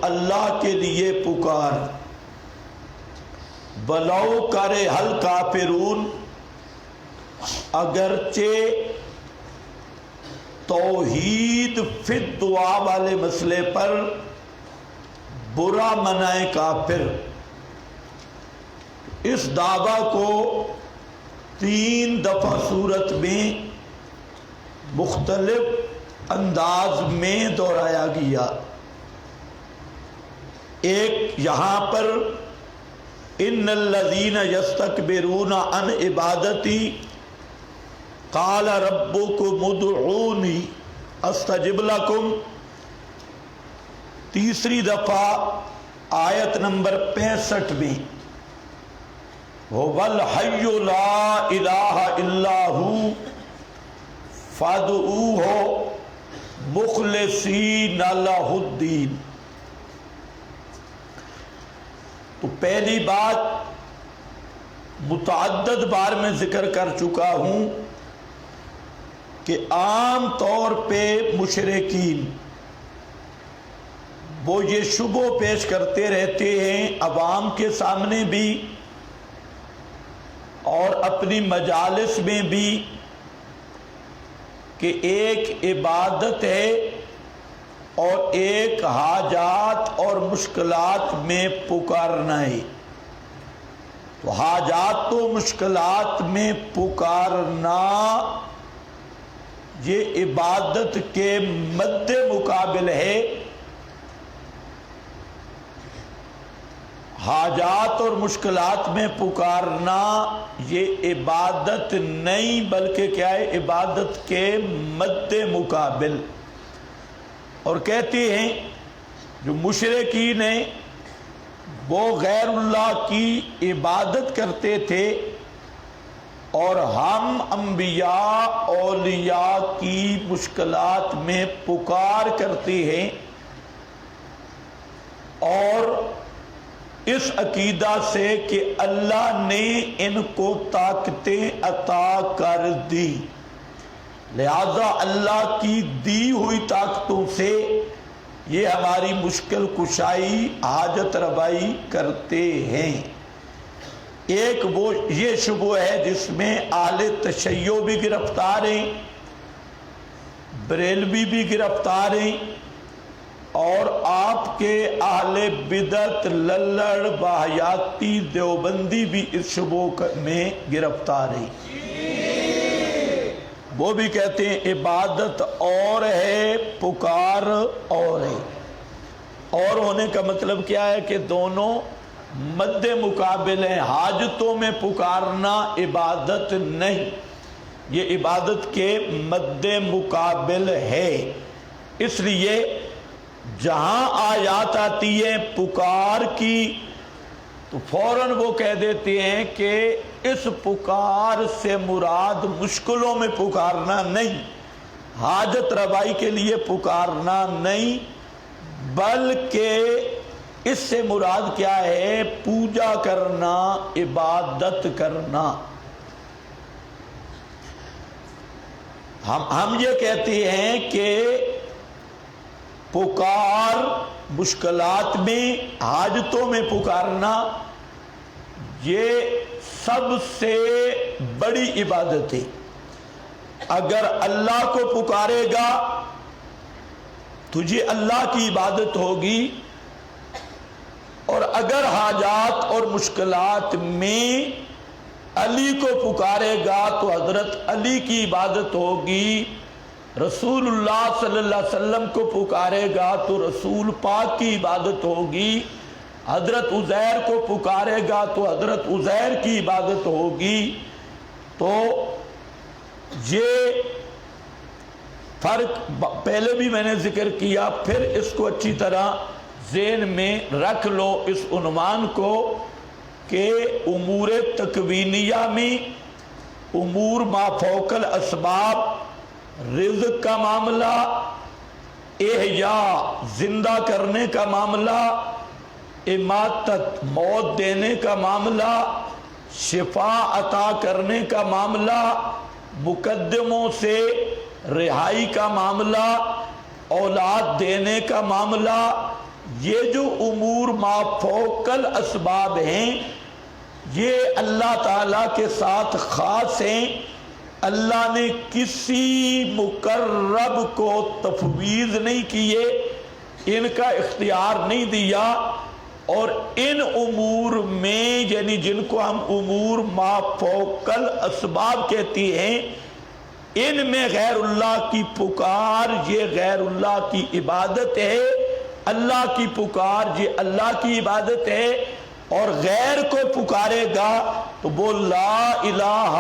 اللہ کے لیے پکار، ولو کرے حل کافرون، اگرچہ توحید فی الدعا والے مسئلے پر برا منائے کافر۔ اس دعویٰ کو 3 دفعہ سورت میں مختلف انداز میں دہرایا گیا۔ ایک یہاں پر ان الذین یستکبرون عن عبادتی قال ربکم ادعونی استجب لکم، تیسری دفعہ آیت نمبر 65 میں هو الحی لا الہ الا ھو فادعوہ مخلصین لہ الدین۔ تو پہلی بات متعدد بار میں ذکر کر چکا ہوں کہ عام طور پہ مشرکین وہ یہ شبہ پیش کرتے رہتے ہیں عوام کے سامنے بھی اور اپنی مجالس میں بھی کہ ایک عبادت ہے اور ایک حاجات اور مشکلات میں پکارنا ہے۔ تو حاجات و مشکلات میں پکارنا یہ عبادت کے مد مقابل ہے، حاجات اور مشکلات میں پکارنا یہ عبادت نہیں بلکہ کیا ہے، عبادت کے مد مقابل۔ اور کہتے ہیں جو مشرکین ہیں وہ غیر اللہ کی عبادت کرتے تھے اور ہم انبیاء اولیاء کی مشکلات میں پکار کرتے ہیں، اور اس عقیدہ سے کہ اللہ نے ان کو طاقتیں عطا کر دی، لہذا اللہ کی دی ہوئی طاقتوں سے یہ ہماری مشکل کشائی حاجت روائی کرتے ہیں۔ ایک وہ یہ شبہ ہے جس میں اہل تشیع بھی گرفتار ہیں، بریلوی بھی گرفتار ہیں، اور آپ کے اہل بدعت للڑ باحیاتی دیوبندی بھی اس شبہ میں گرفتار ہیں۔ وہ بھی کہتے ہیں عبادت اور ہے، پکار اور ہے۔ اور ہونے کا مطلب کیا ہے کہ دونوں مد مقابل ہیں۔ حاجتوں میں پکارنا عبادت نہیں، یہ عبادت کے مد مقابل ہے۔ اس لیے جہاں آیات آتی ہے پکار کی تو فوراً وہ کہہ دیتے ہیں کہ اس پکار سے مراد مشکلوں میں پکارنا نہیں، حاجت روائی کے لیے پکارنا نہیں، بلکہ اس سے مراد کیا ہے، پوجا کرنا، عبادت کرنا۔ ہم یہ کہتے ہیں کہ پکار مشکلات میں، حاجتوں میں پکارنا یہ سب سے بڑی عبادت ہے۔ اگر اللہ کو پکارے گا تجھے اللہ کی عبادت ہوگی، اور اگر حاجات اور مشکلات میں علی کو پکارے گا تو حضرت علی کی عبادت ہوگی، رسول اللہ صلی اللہ علیہ وسلم کو پکارے گا تو رسول پاک کی عبادت ہوگی، حضرت عزیر کو پکارے گا تو حضرت عزیر کی عبادت ہوگی۔ تو یہ فرق پہلے بھی میں نے ذکر کیا، پھر اس کو اچھی طرح ذہن میں رکھ لو اس عنوان کو کہ امور تکوینیہ میں امور ما فوق الاسباب، رزق کا معاملہ، احیاء زندہ کرنے کا معاملہ، اماتت موت دینے کا معاملہ، شفا عطا کرنے کا معاملہ، مقدموں سے رہائی کا معاملہ، اولاد دینے کا معاملہ، یہ جو امور ما فوق الاسباب ہیں یہ اللہ تعالیٰ کے ساتھ خاص ہیں. اللہ نے کسی مقرب کو تفویض نہیں کیے، ان کا اختیار نہیں دیا، اور ان امور میں یعنی جن کو ہم امور ما فوق الاسباب کہتی ہیں ان میں غیر اللہ کی پکار یہ غیر اللہ کی عبادت ہے، اللہ کی پکار یہ اللہ کی عبادت ہے. اور غیر کو پکارے گا تو وہ لا الہ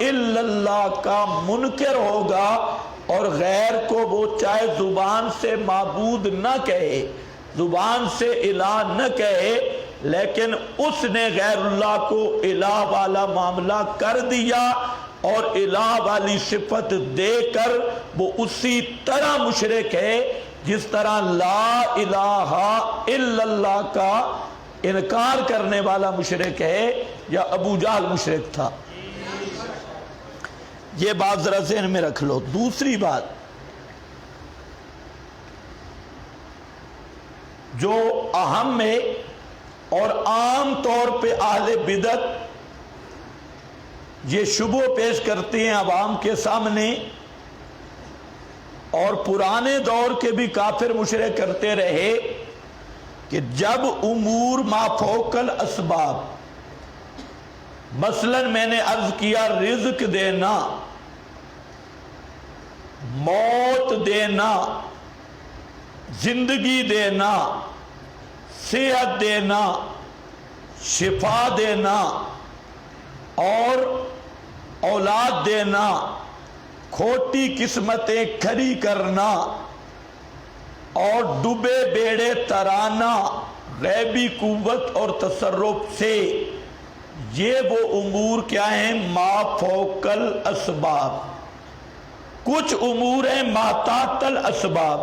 الا اللہ کا منکر ہوگا، اور غیر کو وہ چاہے زبان سے معبود نہ کہے، زبان سے الہ نہ کہے، لیکن اس نے غیر اللہ کو الہ والا معاملہ کر دیا اور الہ والی صفت دے کر وہ اسی طرح مشرک ہے جس طرح لا الہ الا اللہ کا انکار کرنے والا مشرک ہے یا ابو جہل مشرک تھا. یہ بات ذرا ذہن میں رکھ لو. دوسری بات جو اہم ہے اور عام طور پہ اہل بدعت یہ شبہ پیش کرتے ہیں عوام کے سامنے، اور پرانے دور کے بھی کافر مشرک کرتے رہے کہ جب امور ما فوق الاسباب، مثلا میں نے عرض کیا رزق دینا، موت دینا، زندگی دینا، صحت دینا، شفا دینا اور اولاد دینا، کھوٹی قسمتیں کھری کرنا اور ڈوبے بیڑے ترانا غیبی قوت اور تصرف سے، یہ وہ امور کیا ہیں ما فوق الاسباب. کچھ امور ہیں ما تحت الاسباب.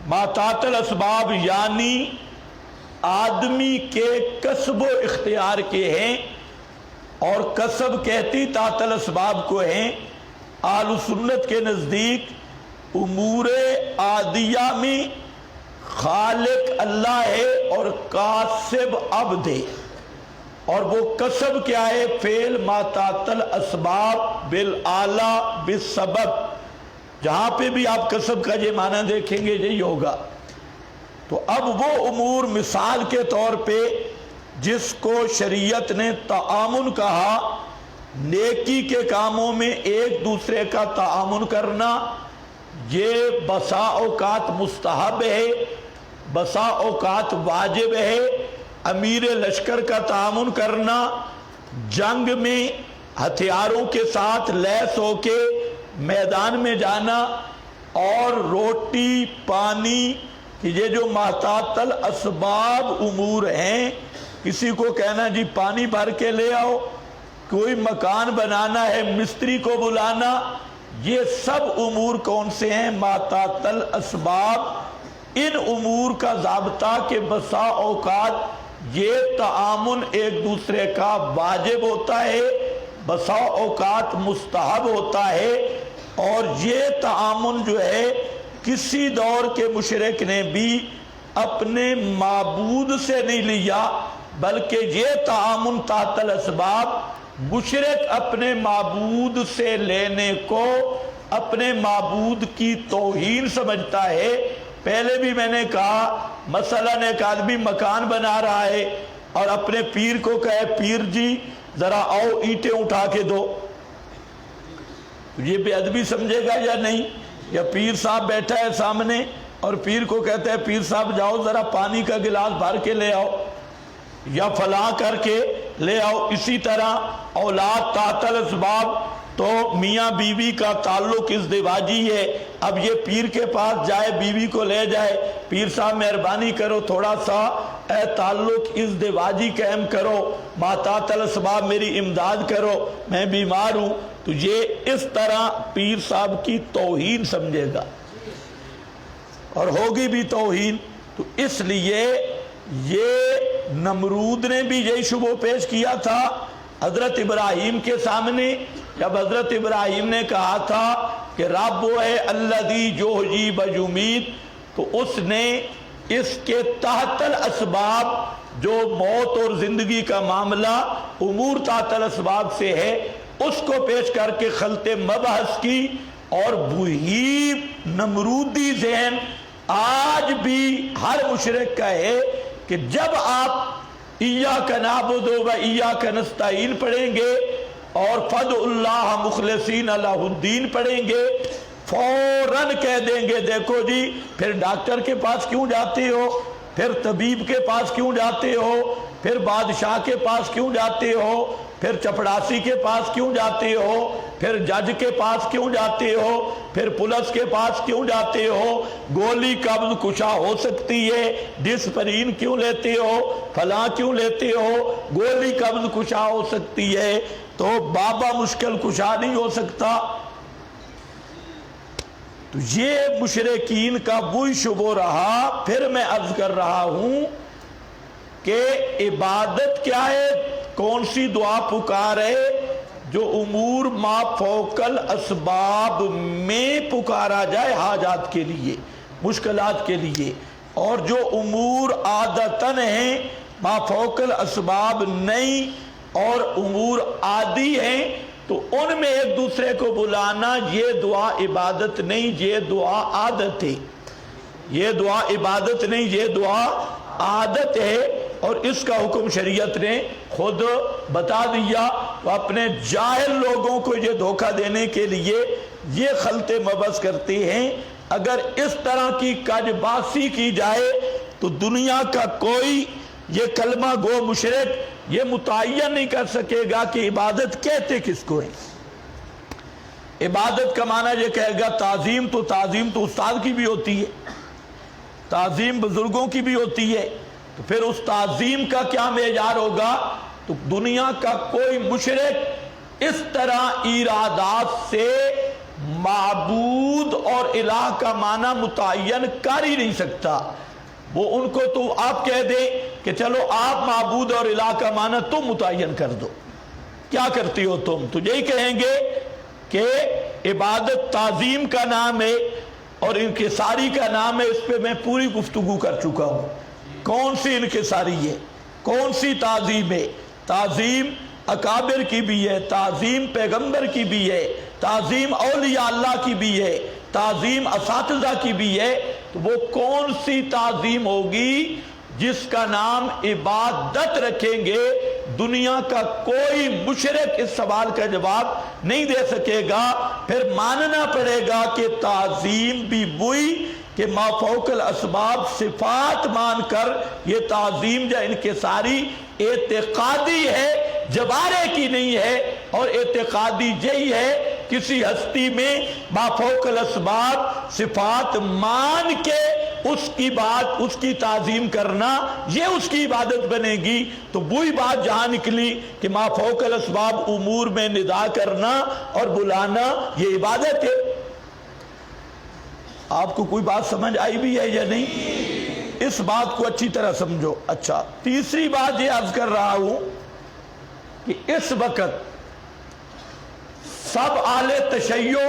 ما تحت الاسباب یعنی آدمی کے کسب و اختیار کے ہیں، اور کسب کہتی تحت الاسباب کو ہیں. اہل سنت کے نزدیک امور عادیہ میں خالق اللہ ہے اور کاسب عبد ہے، اور وہ کسب کیا ہے فعل ما تحت الاسباب بالآلہ بالسبب. جہاں پہ بھی آپ کسب کا یہ معنی دیکھیں گے یہی ہوگا. تو اب وہ امور مثال کے طور پہ جس کو شریعت نے تعاون کہا، نیکی کے کاموں میں ایک دوسرے کا تعاون کرنا، یہ بسا اوقات مستحب ہے، بسا اوقات واجب ہے. امیر لشکر کا تعاون کرنا، جنگ میں ہتھیاروں کے ساتھ لیس ہو کے میدان میں جانا، اور روٹی پانی، یہ جو ما تحت الاسباب امور ہیں. کسی کو کہنا جی پانی بھر کے لے آؤ، کوئی مکان بنانا ہے مستری کو بلانا، یہ سب امور کون سے ہیں ما تحت الاسباب. ان امور کا ضابطہ کہ بسا اوقات یہ تعاون ایک دوسرے کا واجب ہوتا ہے، بسا اوقات مستحب ہوتا ہے، اور یہ تعاون جو ہے کسی دور کے مشرک نے بھی اپنے معبود سے نہیں لیا، بلکہ یہ تعاون تحت الاسباب مشرک اپنے معبود سے لینے کو اپنے معبود کی توہین سمجھتا ہے. پہلے بھی میں نے کہا مثلا ایک آدمی مکان بنا رہا ہے اور اپنے پیر کو کہے پیر جی ذرا آؤ اینٹیں اٹھا کے دو، یہ بے ادبی سمجھے گا یا نہیں؟ یا پیر صاحب بیٹھا ہے سامنے اور پیر کو کہتا ہے پیر صاحب جاؤ ذرا پانی کا گلاس بھر کے لے آؤ یا فلاں کر کے لے آؤ. اسی طرح اولاد تحت الاسباب، تو میاں بیوی کا تعلق ازدواجی ہے. اب یہ پیر کے پاس جائے بیوی کو لے جائے، پیر صاحب مہربانی کرو تھوڑا سا اے تعلق ازدواجی قائم کرو، ما تحت الاسباب میری امداد کرو، میں بیمار ہوں. تو یہ اس طرح پیر صاحب کی توہین سمجھے گا اور ہوگی بھی توہین. تو اس لیے یہ نمرود نے بھی یہی شبہ پیش کیا تھا حضرت ابراہیم کے سامنے، جب حضرت ابراہیم نے کہا تھا کہ رب وہ ہے الذی یحیی و یمیت، تو اس نے اس کے تحت الاسباب جو موت اور زندگی کا معاملہ امور تحت الاسباب سے ہے اس کو پیش کر کے خلط مبحث کی، اور وہی نمرودی ذہن آج بھی ہر مشرک کا ہے کہ جب آپ ایاک نعبد و ایاک نستعین پڑھیں گے اور فدعوا اللہ مخلصین لہ الدین پڑھیں گے، فوراً کہہ دیں گے دیکھو جی پھر ڈاکٹر کے پاس کیوں جاتے ہو، پھر طبیب کے پاس کیوں جاتے ہو، پھر بادشاہ کے پاس کیوں جاتے ہو، پھر چپڑاسی کے پاس کیوں جاتے ہو، پھر جج کے پاس کیوں جاتے ہو، پھر پولیس کے پاس کیوں جاتے ہو، گولی قبض کشا ہو سکتی ہے، ڈسپرین کیوں لیتے ہو، فلاں کیوں لیتے ہو، گولی قبض کشا ہو سکتی ہے تو بابا مشکل کشا نہیں ہو سکتا۔ تو یہ مشرکین کا وہی شبہ رہا۔ پھر میں عرض کر رہا ہوں کہ عبادت کیا ہے، کون سی دعا پکار ہے، جو امور ما فوق الاسباب میں پکارا جائے حاجات کے لیے، مشکلات کے لیے، اور جو امور عادتاً ہیں ما فوق الاسباب نہیں اور امور عادی ہیں تو ان میں ایک دوسرے کو بلانا یہ دعا عبادت نہیں، یہ دعا عادت ہے، یہ دعا عبادت نہیں، یہ دعا عادت ہے، اور اس کا حکم شریعت نے خود بتا دیا۔ تو اپنے جاہل لوگوں کو یہ دھوکہ دینے کے لیے یہ خلط مبحث کرتے ہیں۔ اگر اس طرح کی کج باسی کی جائے تو دنیا کا کوئی یہ کلمہ گو مشرک یہ متعین نہیں کر سکے گا کہ عبادت کہتے کس کو ہے۔ عبادت کا معنی یہ کہے گا تعظیم تو استاد کی بھی ہوتی ہے، تعظیم بزرگوں کی بھی ہوتی ہے، تو پھر اس تعظیم کا کیا معیار ہوگا؟ تو دنیا کا کوئی مشرک اس طرح ارادات سے معبود اور الہ کا معنی متعین کر ہی نہیں سکتا۔ وہ ان کو تو آپ کہہ دیں کہ چلو آپ معبود اور الہ کا معنی تم متعین کر دو، کیا کرتی ہو تم؟ تو یہی کہیں گے کہ عبادت تعظیم کا نام ہے اور انکساری کا نام ہے۔ اس پہ میں پوری گفتگو کر چکا ہوں۔ کون سی انکساری ہے، کون سی تعظیم ہے؟ تعظیم اکابر کی بھی ہے، تعظیم پیغمبر کی بھی ہے، تعظیم اولیاء اللہ کی بھی ہے، تعظیم اساتذہ کی بھی ہے۔ تو وہ کون سی تعظیم ہوگی جس کا نام عبادت رکھیں گے؟ دنیا کا کوئی مشرک اس سوال کا جواب نہیں دے سکے گا۔ پھر ماننا پڑے گا کہ تعظیم بھی وہی کہ ما فوق الاسباب صفات مان کر یہ تعظیم یا انکساری اعتقادی ہے، جبارے کی نہیں ہے، اور اعتقادی یہی ہے کسی ہستی میں ما فوق الاسباب صفات مان کے اس کی بات، اس کی تعظیم کرنا، یہ اس کی عبادت بنے گی۔ تو وہی بات جہاں نکلی کہ ما فوق الاسباب امور میں ندا کرنا اور بلانا یہ عبادت ہے۔ آپ کو کوئی بات سمجھ آئی بھی ہے یا نہیں؟ اس بات کو اچھی طرح سمجھو۔ اچھا، تیسری بات یہ عرض کر رہا ہوں کہ اس وقت سب اہل تشیع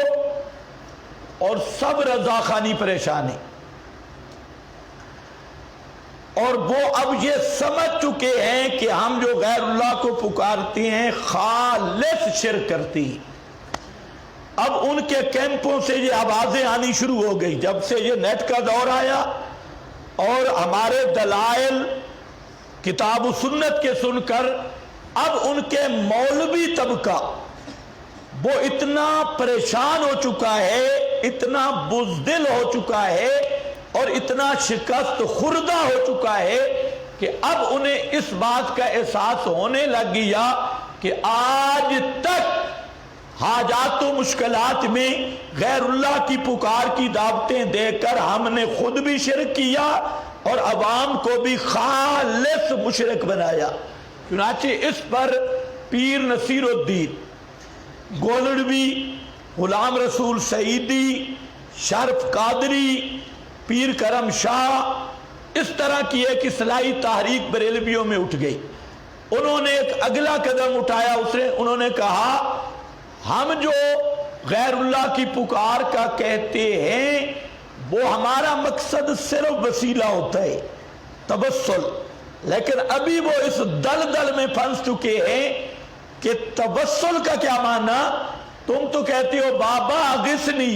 اور سب رضاخانی پریشان ہیں، اور وہ اب یہ سمجھ چکے ہیں کہ ہم جو غیر اللہ کو پکارتے ہیں خالص شرک کرتی ہیں۔ اب ان کے کیمپوں سے یہ آوازیں آنی شروع ہو گئی جب سے یہ نیٹ کا دور آیا، اور ہمارے دلائل کتاب و سنت کے سن کر اب ان کے مولوی طبقہ وہ اتنا پریشان ہو چکا ہے، اتنا بزدل ہو چکا ہے، اور اتنا شکست خوردہ ہو چکا ہے کہ اب انہیں اس بات کا احساس ہونے لگ گیا کہ آج تک حاجات و مشکلات میں غیر اللہ کی پکار کی دعوتیں دے کر ہم نے خود بھی شرک کیا اور عوام کو بھی خالص مشرک بنایا۔ چنانچہ اس پر پیر نصیر الدین گولڑوی، غلام رسول سعیدی، شرف قادری، پیر کرم شاہ، اس طرح کی ایک اصلاحی تحریک بریلویوں میں اٹھ گئی۔ انہوں نے ایک اگلا قدم اٹھایا، انہوں نے کہا ہم جو غیر اللہ کی پکار کا کہتے ہیں وہ ہمارا مقصد صرف وسیلہ ہوتا ہے تبسل، لیکن ابھی وہ اس دلدل میں پھنس چکے ہیں کہ تبسل کا کیا معنی؟ تم تو کہتے ہو بابا اغثنی،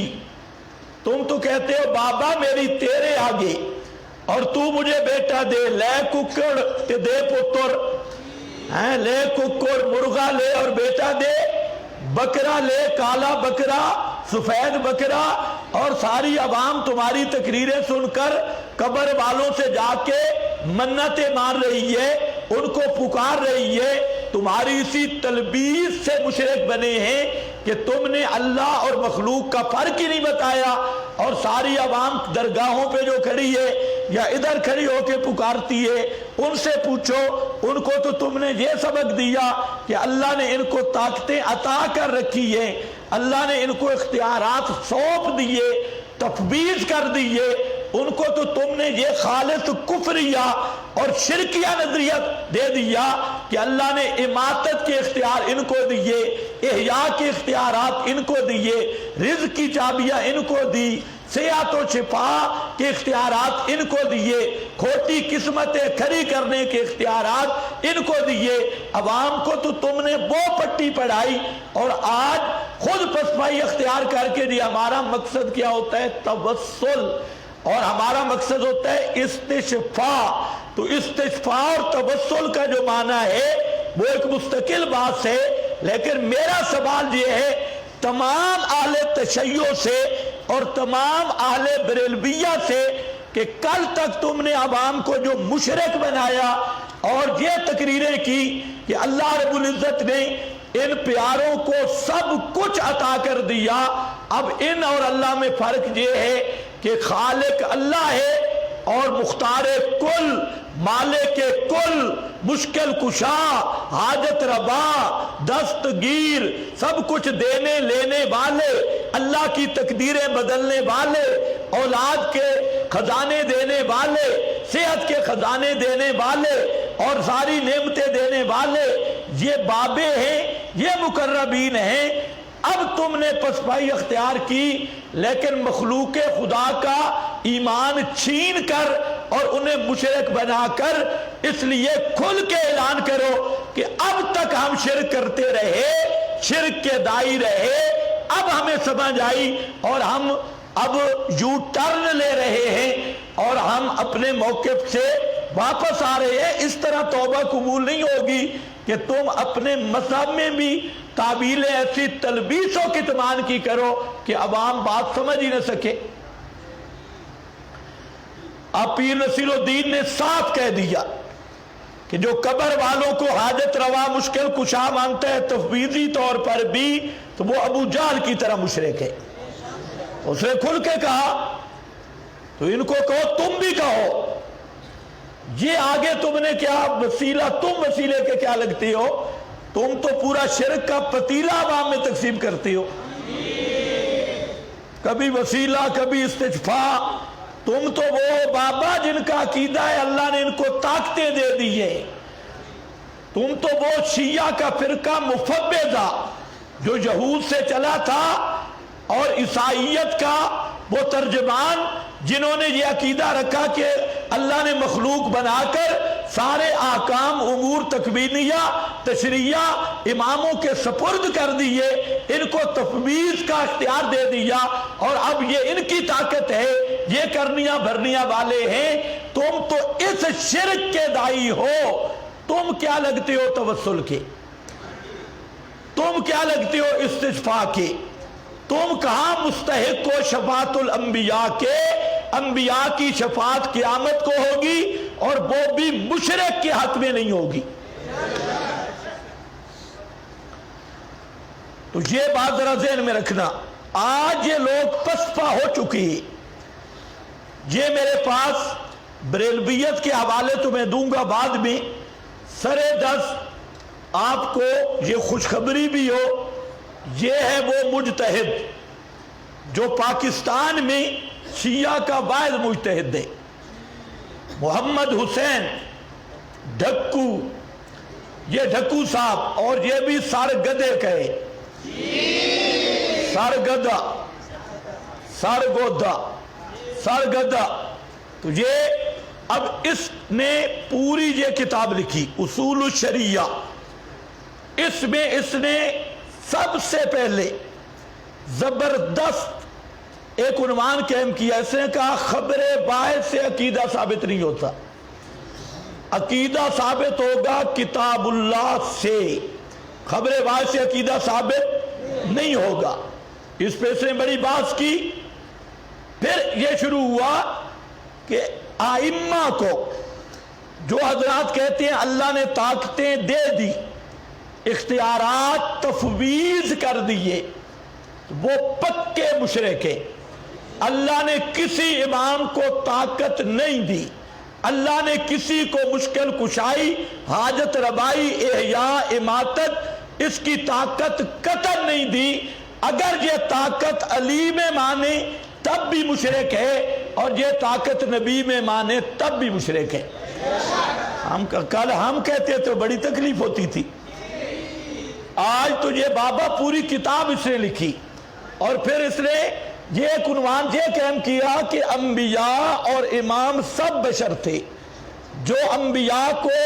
تم تو کہتے ہو بابا میری تیرے آگے، اور تو مجھے بیٹا دے، لے ککڑ تے دے پتر، لے ککڑ مرغا لے اور بیٹا دے، بکرا لے، کالا بکرا، سفید بکرا، اور ساری عوام تمہاری تقریریں سن کر قبر والوں سے جا کے منتیں مار رہی ہے، ان کو پکار رہی ہے، تمہاری اسی تلبیس سے مشرک بنے ہیں کہ تم نے اللہ اور مخلوق کا فرق ہی نہیں بتایا، اور ساری عوام درگاہوں پہ جو کھڑی ہے یا ادھر کھڑی ہو کے پکارتی ہے، ان سے پوچھو، ان کو تو تم نے یہ سبق دیا کہ اللہ نے ان کو طاقتیں عطا کر رکھی ہیں، اللہ نے ان کو اختیارات سونپ دیے، تفویض کر دیے، ان کو تو تم نے یہ خالص کفریہ اور شرکیہ نظریہ دے دیا کہ اللہ نے اماتت کے اختیار ان کو دیے، احیاء کے اختیارات ان کو دیے، رزق کی چابیاں ان کو دی، صحت و شفا کے اختیارات ان کو دیے، کھوٹی قسمتیں کھڑی کرنے کے اختیارات ان کو دیے، عوام کو تو تم نے وہ پٹی پڑھائی، اور آج خود پسپائی اختیار کر کے جی ہمارا مقصد کیا ہوتا ہے؟ توسل، اور ہمارا مقصد ہوتا ہے استشفاء۔ تو استشفاء اور توسل کا جو معنی ہے وہ ایک مستقل بات ہے، لیکن میرا سوال یہ ہے تمام اہل تشیع سے اور تمام اہل بریلویہ سے کہ کل تک تم نے عوام کو جو مشرک بنایا اور یہ تقریریں کی کہ اللہ رب العزت نے ان پیاروں کو سب کچھ عطا کر دیا، اب ان اور اللہ میں فرق یہ ہے کہ خالق اللہ ہے اور مختار کل، مالک کل، مشکل کشا، حاجت روا، دستگیر، سب کچھ دینے لینے والے، اللہ کی تقدیریں بدلنے والے، اولاد کے خزانے دینے والے، صحت کے خزانے دینے والے، اور ساری نعمتیں دینے والے، یہ بابے ہیں، یہ مقربین ہیں۔ اب تم نے پسپائی اختیار کی، لیکن مخلوق خدا کا ایمان چھین کر اور انہیں مشرک بنا کر، اس لیے کھل کے اعلان کرو کہ اب تک ہم شرک کرتے رہے، شرک کے دائی رہے، اب ہمیں سمجھ آئی اور ہم اب یو ٹرن لے رہے ہیں اور ہم اپنے موقف سے واپس آ رہے ہیں۔ اس طرح توبہ قبول نہیں ہوگی کہ تم اپنے مذہب میں بھی تعبیریں ایسی تلبیس و کتمان کی کرو کہ عوام بات سمجھ ہی نہ سکے۔ اب پیر نصیر الدین نے صاف کہہ دیا کہ جو قبر والوں کو حاجت روا مشکل کشا مانتا ہے تفویضی طور پر بھی، تو وہ ابو جہل کی طرح مشرک ہے۔ اس نے کھل کے کہا، تو ان کو کہو، تم بھی کہو، یہ آگے تم نے کیا وسیلہ، تم وسیلے کے کیا لگتی ہو؟ تم تو پورا شرک کا پتیلا عوام میں تقسیم کرتی ہو، کبھی وسیلہ کبھی استشفاء۔ تم تو وہ بابا جن کا عقیدہ ہے اللہ نے ان کو طاقتیں دے دی ہے، تم تو وہ شیعہ کا فرقہ مفوضہ جو یہود سے چلا تھا، اور عیسائیت کا وہ ترجمان جنہوں نے یہ عقیدہ رکھا کہ اللہ نے مخلوق بنا کر سارے احکام امور تکوینیہ تشریعہ اماموں کے سپرد کر دیے، ان کو تفویض کا اختیار دے دیا، اور اب یہ ان کی طاقت ہے، یہ کرنیاں بھرنیاں والے ہیں۔ تم تو اس شرک کے دائی ہو، تم کیا لگتے ہو توسل کے، تم کیا لگتے ہو استشفاء کے، تم کہاں مستحق ہو شفاعت الانبیاء کے؟ انبیاء کی شفاعت قیامت کو ہوگی، اور وہ بھی مشرک کے حق میں نہیں ہوگی۔ تو یہ بات ذرا ذہن میں رکھنا۔ آج یہ لوگ پسپا ہو چکی، یہ میرے پاس بریلویت کے حوالے تو میں دوں گا بعد میں، سرے دس آپ کو یہ خوشخبری بھی ہو، یہ ہے وہ مجتہد جو پاکستان میں شیعہ کا واحد مجتہد ہے، محمد حسین ڈھکو، یہ ڈھکو صاحب، اور یہ بھی سرگدے کہے، سرگدہ، سرگودا، سرگردہ. تو یہ اب اس نے پوری یہ کتاب لکھی اصول الشریعہ. اس میں اس نے سب سے پہلے زبردست ایک عنوان قائم کیا. اس نے کہا خبر واحد سے عقیدہ ثابت نہیں ہوتا. عقیدہ ثابت ہوگا کتاب اللہ سے، خبر واحد سے عقیدہ ثابت نہیں ہوگا. اس پہ اس نے بڑی بات کی. پھر یہ شروع ہوا کہ ائمہ کو جو حضرات کہتے ہیں اللہ نے طاقتیں دے دی، اختیارات تفویض کر دیے، وہ پکے مشرک ہیں. اللہ نے کسی امام کو طاقت نہیں دی. اللہ نے کسی کو مشکل کشائی، حاجت ربائی، احیاء، اماتت، اس کی طاقت قطعاً نہیں دی. اگر یہ طاقت علی میں مانے تب بھی مشرک ہے، اور یہ طاقت نبی میں مانے تب بھی مشرک ہے. کل ہم کہتے تو بڑی تکلیف ہوتی تھی. آج تو یہ بابا پوری کتاب اس نے لکھی. اور پھر اس نے یہ ایک عنوان یہ قائم کیا کہ انبیاء اور امام سب بشر تھے. جو انبیاء کو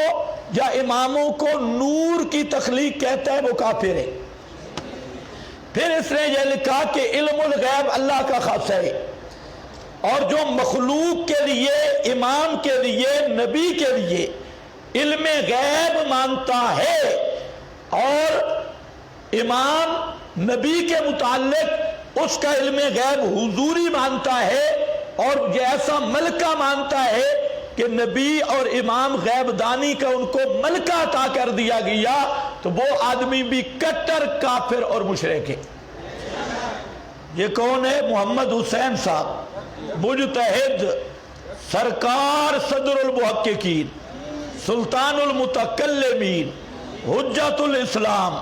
یا اماموں کو نور کی تخلیق کہتا ہے وہ کافر ہے. پھر اس نے یہ لکھا کہ علم الغیب اللہ کا خاصہ ہے، اور جو مخلوق کے لیے، امام کے لیے، نبی کے لیے علم غیب مانتا ہے، اور امام نبی کے متعلق اس کا علم غیب حضوری مانتا ہے، اور یہ ایسا ملکہ مانتا ہے کہ نبی اور امام غیب دانی کا ان کو ملکہ عطا کر دیا گیا، تو وہ آدمی بھی کٹر کافر اور مشرک ہے. یہ کون ہے؟ محمد حسین صاحب، مجتہد، سرکار صدر المحققین، سلطان المتکلمین، حجت الاسلام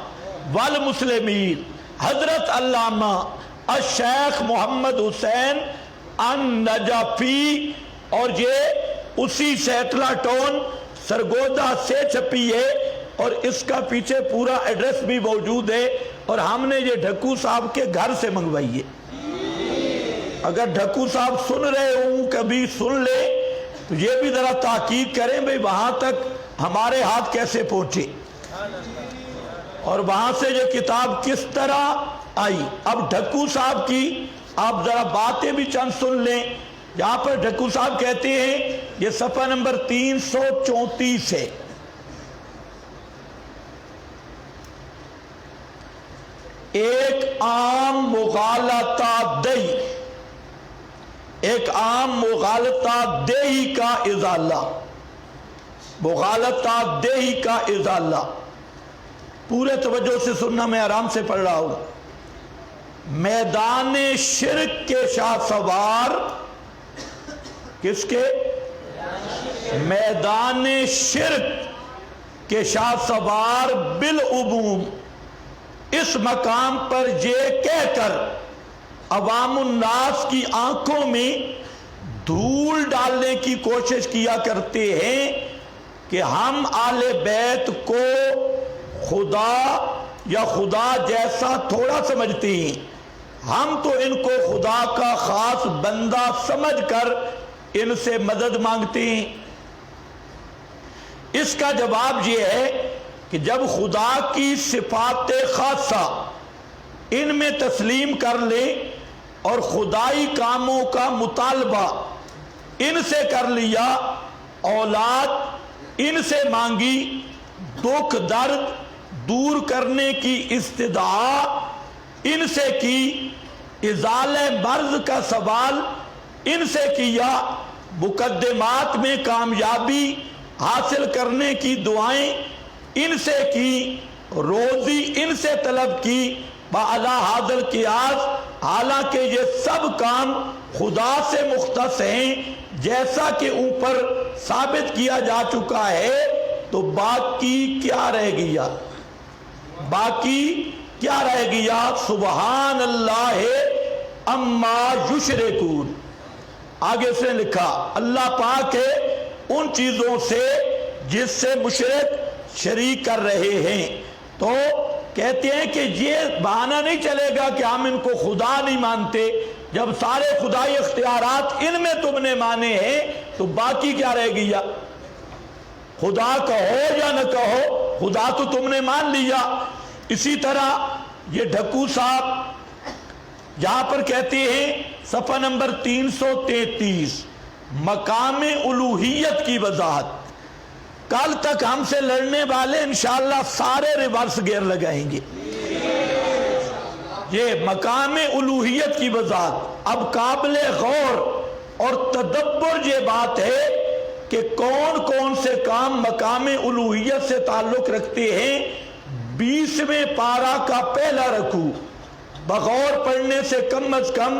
والمسلمین، حضرت علامہ الشیخ محمد حسین النجفی. اور یہ اسی سیٹلا ٹون سرگودا سے چھپی ہے، اور اس کا پیچھے پورا ایڈریس بھی موجود ہے، اور ہم نے یہ ڈھکو صاحب کے گھر سے منگوائی ہے. اگر ڈھکو صاحب سن رہے ہوں کبھی سن لے تو یہ بھی ذرا تحقیق کریں بھئی وہاں تک ہمارے ہاتھ کیسے پہنچے اور وہاں سے یہ کتاب کس طرح آئی. اب ڈھکو صاحب کی آپ ذرا باتیں بھی چند سن لیں. یہاں پر ڈھکو صاحب کہتے ہیں، یہ صفحہ نمبر 334 ہے، ایک عام مغالطہ دہی، ایک عام مغالطہ دہی کا ازالہ، مغالطہ دہی کا ازالہ. پورے توجہ سے سننا، میں آرام سے پڑھ رہا ہوں. میدان شرک کے شاہ سوار، کس کے؟ میدان شرک کے شاہ سوار بالعموم اس مقام پر یہ کہہ کر عوام الناس کی آنکھوں میں دھول ڈالنے کی کوشش کیا کرتے ہیں کہ ہم آل بیت کو خدا یا خدا جیسا تھوڑا سمجھتے ہیں، ہم تو ان کو خدا کا خاص بندہ سمجھ کر ان سے مدد مانگتے ہیں. اس کا جواب یہ ہے کہ جب خدا کی صفات خاصہ ان میں تسلیم کر لیں اور خدائی کاموں کا مطالبہ ان سے کر لیا، اولاد ان سے مانگی، دکھ درد دور کرنے کی استدعا ان سے کی، ازالہ مرض کا سوال ان سے کیا، مقدمات میں کامیابی حاصل کرنے کی دعائیں ان سے کی، روزی ان سے طلب کی، بَعَلَى حاضر قیاس، حالانکہ یہ سب کام خدا سے مختص ہیں جیسا کہ اوپر ثابت کیا جا چکا ہے. تو باقی کیا رہ گیا؟ باقی کیا رہ گیا؟ سبحان اللہ اما یشرکون. آگے اس نے لکھا اللہ پاک ہے ان چیزوں سے جس سے مشرک شریک کر رہے ہیں. تو کہتے ہیں کہ یہ بہانہ نہیں چلے گا کہ ہم ان کو خدا نہیں مانتے. جب سارے خدائی اختیارات ان میں تم نے مانے ہیں تو باقی کیا رہ گیا؟ خدا کہو یا نہ کہو، خدا تو تم نے مان لیا۔ اسی طرح یہ ڈھکو صاحب یہاں پر کہتے ہیں صفحہ نمبر 333 مقام الوہیت کی وضاحت۔ کل تک ہم سے لڑنے والے انشاءاللہ سارے ریورس گیئر لگائیں گے۔ یہ مقام الوہیت کی وضاحت۔ اب قابل غور اور تدبر یہ بات ہے کہ کون کون سے کام مقام الوہیت سے تعلق رکھتے ہیں۔ 20ویں پارہ کا پہلا رکوع بغور پڑھنے سے کم از کم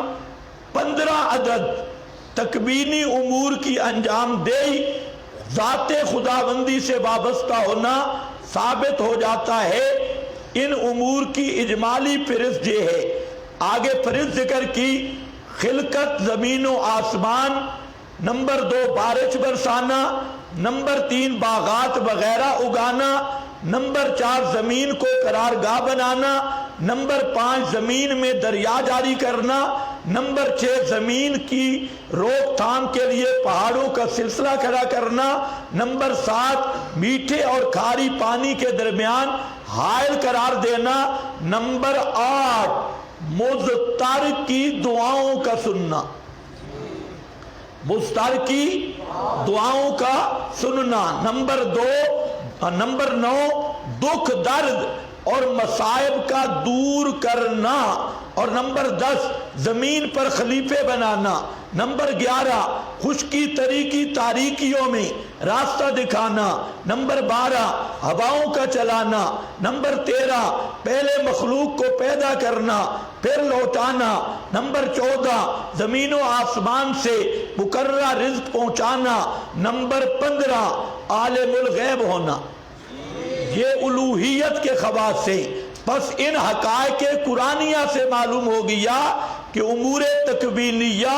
15 عدد تکوینی امور کی انجام دہی ذات خداوندی سے وابستہ ہونا ثابت ہو جاتا ہے۔ ان امور کی اجمالی فہرست یہ ہے۔ آگے فہرست ذکر کی، خلقت زمین و آسمان، نمبر 2 بارش برسانا، نمبر 3 باغات وغیرہ اگانا، نمبر 4 زمین کو قرارگاہ بنانا، نمبر 5 زمین میں دریا جاری کرنا، نمبر 6 زمین کی روک تھام کے لیے پہاڑوں کا سلسلہ کھڑا کرنا، نمبر 7 میٹھے اور کھاری پانی کے درمیان حائل قرار دینا، نمبر 8 مضطر کی دعاؤں کا سننا، مضطر کی دعاؤں کا سننا، نمبر 9 دکھ درد اور مصائب کا دور کرنا، اور نمبر 10 زمین پر خلیفے بنانا، نمبر 11 خشکی تری کی تاریکیوں میں راستہ دکھانا، نمبر 12 ہواؤں کا چلانا، نمبر 13 پہلے مخلوق کو پیدا کرنا پھر لوٹانا، نمبر 14 زمین و آسمان سے مقررہ رزق پہنچانا، نمبر 15 عالم الغیب ہونا۔ یہ الوہیت کے خواص سے بس ان حقائق قرآنیہ سے معلوم ہو گیا کہ امور تکوینیہ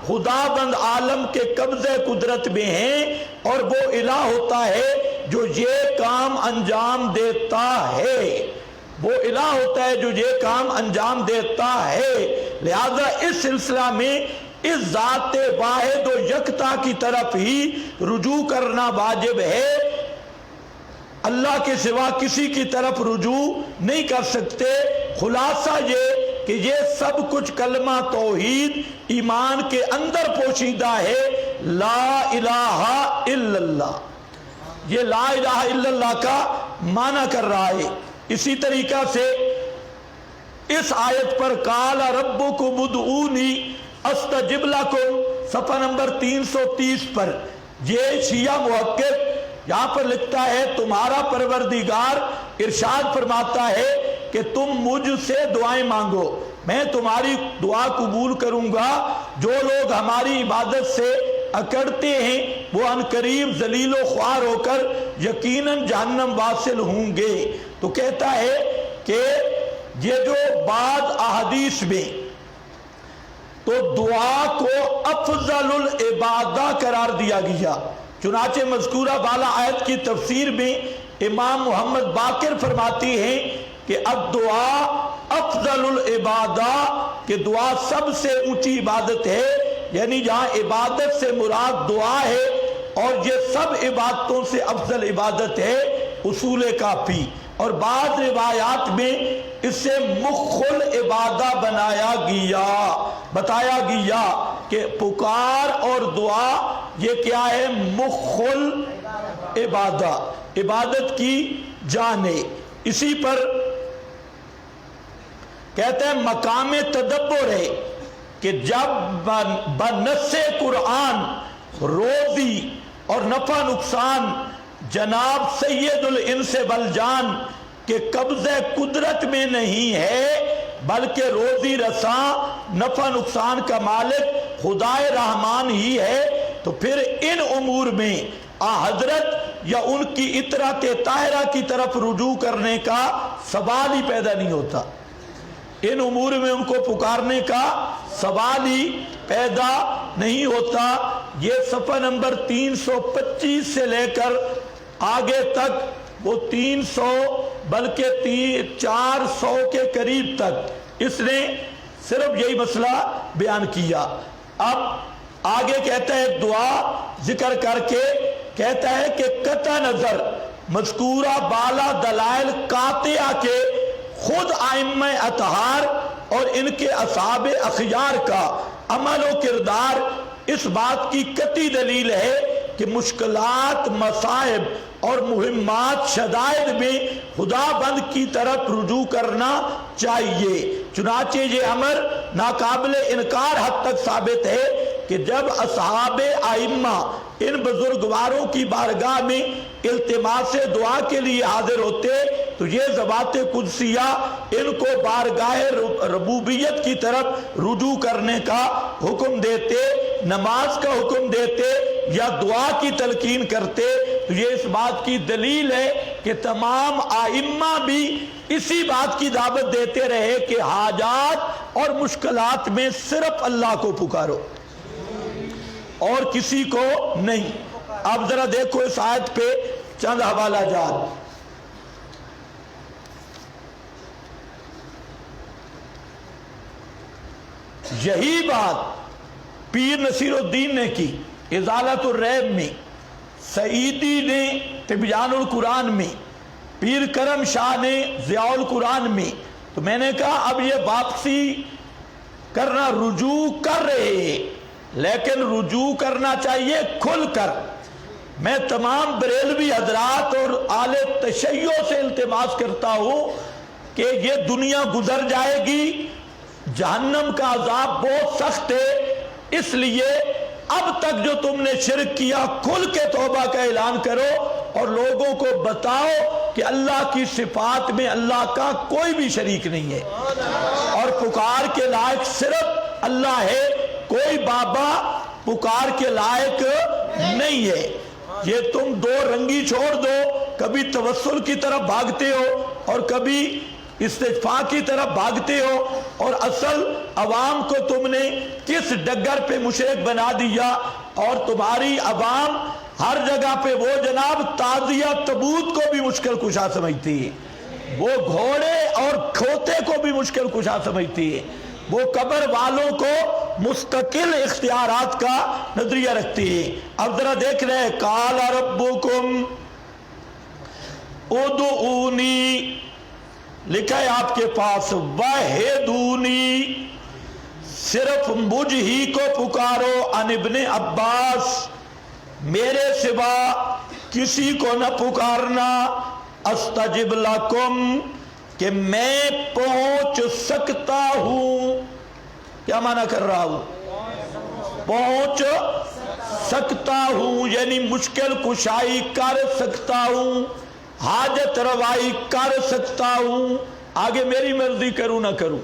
خدا بند عالم کے قبضہ قدرت میں ہیں، اور وہ الہ ہوتا ہے جو یہ کام انجام دیتا ہے، وہ الہ ہوتا ہے جو یہ کام انجام دیتا ہے۔ لہذا اس سلسلہ میں اس ذات واحد و یکتا کی طرف ہی رجوع کرنا واجب ہے۔ اللہ کے سوا کسی کی طرف رجوع نہیں کر سکتے۔ خلاصہ یہ کہ یہ سب کچھ کلمہ توحید ایمان کے اندر پوشیدہ ہے۔ لا الہ الا اللہ، یہ لا الہ الا اللہ کا معنی کر رہا ہے۔ اسی طریقہ سے اس آیت پر قال ربکم ادعونی استجب لکم صفحہ نمبر 330 پر یہ شیعہ محقق یہاں پر لکھتا ہے تمہارا پروردگار ارشاد فرماتا ہے کہ تم مجھ سے دعائیں مانگو، میں تمہاری دعا قبول کروں گا۔ جو لوگ ہماری عبادت سے اکڑتے ہیں وہ عنقریب ذلیل و خوار ہو کر یقیناً جہنم واصل ہوں گے۔ تو کہتا ہے کہ یہ جو بعض احادیث میں تو دعا کو افضل العبادہ قرار دیا گیا، چنانچہ مذکورہ بالا آیت کی تفسیر میں امام محمد باقر فرماتی ہیں کہ الدعا افضل العبادہ، کہ دعا سب سے اونچی عبادت ہے، یعنی جہاں عبادت سے مراد دعا ہے اور یہ سب عبادتوں سے افضل عبادت ہے اصول کافی۔ اور بعض روایات میں اس سے مخل عبادہ بتایا گیا کہ پکار اور دعا یہ کیا ہے؟ مخل عبادہ، عبادت کی جان ہے۔ اسی پر کہتے ہیں مقام تدبر ہے کہ جب بنص قرآن روزی اور نفع نقصان جناب سید الانس والجان کے قبضہ قدرت میں نہیں ہے، بلکہ روزی رساں نفع نقصان کا مالک خدائے رحمان ہی ہے، تو پھر ان امور میں حضرت یا ان کی اطرات طاہرہ کی طرف رجوع کرنے کا سوال ہی پیدا نہیں ہوتا، ان امور میں ان کو پکارنے کا سوال ہی پیدا نہیں ہوتا۔ یہ صفحہ نمبر 325 سے لے کر آگے تک وہ 300 بلکہ 400 کے قریب تک اس نے صرف یہی مسئلہ بیان کیا۔ اب آگے کہتا ہے دعا ذکر کر کے کہتا ہے کہ قطع نظر مذکورہ بالا دلائل قاطعہ کے خود ائمہ اطہار اور ان کے اصحاب اخیار کا عمل و کردار اس بات کی قطعی دلیل ہے کہ مشکلات، مصائب اور مہمات، شدائد میں خدا بند کی طرف رجوع کرنا چاہیے۔ چنانچہ یہ امر ناقابل انکار حد تک ثابت ہے کہ جب اصحاب ائمہ ان بزرگواروں کی بارگاہ میں التماس دعا کے لیے حاضر ہوتے تو یہ ذوات قدسیہ ان کو بارگاہ ربوبیت کی طرف رجوع کرنے کا حکم دیتے، نماز کا حکم دیتے یا دعا کی تلقین کرتے، تو یہ اس بات کی دلیل ہے کہ تمام ائمہ بھی اسی بات کی دعوت دیتے رہے کہ حاجات اور مشکلات میں صرف اللہ کو پکارو اور کسی کو نہیں۔ اب ذرا دیکھو اس آیت پہ چند حوالہ جات۔ یہی بات پیر نصیر الدین نے کی ازالت الریب میں، سعیدی نے تبیان القرآن میں، پیر کرم شاہ نے ضیاء القرآن میں۔ تو میں نے کہا اب یہ واپسی کرنا، رجوع کر رہے ہیں، لیکن رجوع کرنا چاہیے کھل کر۔ میں تمام بریلوی حضرات اور اہل تشیع سے التماس کرتا ہوں کہ یہ دنیا گزر جائے گی، جہنم کا عذاب بہت سخت ہے، اس لیے اب تک جو تم نے شرک کیا کھل کے توبہ کا اعلان کرو اور لوگوں کو بتاؤ کہ اللہ کی صفات میں اللہ کا کوئی بھی شریک نہیں ہے اور پکار کے لائق صرف اللہ ہے، کوئی بابا پکار کے لائق نہیں ہے۔ یہ تم دو رنگی چھوڑ دو، کبھی توسل کی طرف بھاگتے ہو اور کبھی استشفاء کی طرف بھاگتے ہو، اور اصل عوام کو تم نے کس ڈگر پہ مشرک بنا دیا، اور تمہاری عوام ہر جگہ پہ وہ جناب تازیہ تبوت کو بھی مشکل کشا سمجھتی ہے، وہ گھوڑے اور کھوتے کو بھی مشکل کشا سمجھتی ہے، وہ قبر والوں کو مستقل اختیارات کا نظریہ رکھتی ہے۔ اب ذرا دیکھ رہے قال ربکم ادعونی، لکھا ہے آپ کے پاس وحدونی، صرف مجھ ہی کو پکارو، ان ابن عباس، میرے سوا کسی کو نہ پکارنا، استجب لکم، کہ میں پہنچ سکتا ہوں۔ کیا معنی کر رہا ہوں؟ پہنچ سکتا ہوں، یعنی مشکل کشائی کر سکتا ہوں، حاجت روائی کر سکتا ہوں، آگے میری مرضی کروں نہ کروں،